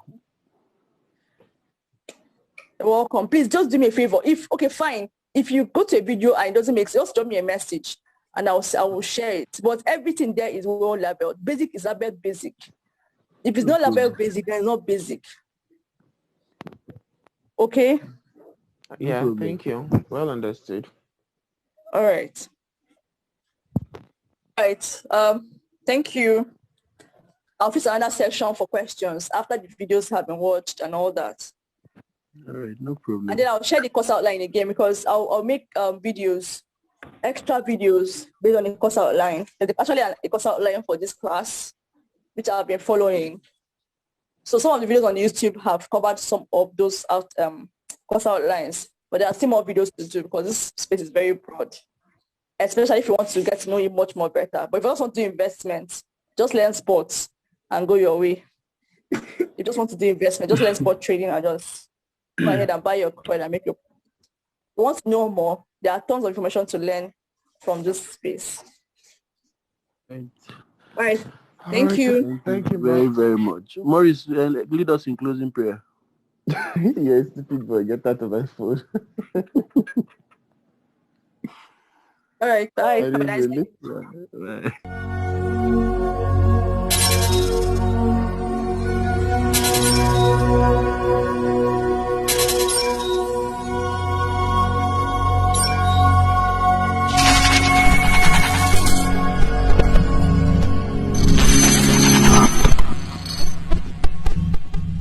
You're welcome. Please just do me a favor. Okay, fine. If you go to a video and it doesn't make sense, just drop me a message and I will share it. But everything there is well labeled. Basic is labeled basic. If it's not labeled basic, then it's not basic. Okay? Yeah, thank you. Well understood. All right. All right. Thank you. I'll fix another section for questions after the videos have been watched and all that. All right, no problem. And then I'll share the course outline again because I'll make videos, extra videos based on the course outline. There's actually a course outline for this class, which I've been following. So some of the videos on YouTube have covered some of those course outlines, but there are still more videos to do because this space is very broad, especially if you want to get to know it much more better. But if you also want to do investments, just learn sports and go your way. You just want to do investment, just learn sport trading and just go ahead and buy your coin and make your. You want to know more, there are tons of information to learn from this space. Right. All right. Thank you. Thank you very, very much. Maurice, lead us in closing prayer. Yes, stupid boy, get out of my phone. All right. Bye. I Have a nice day. really? Right.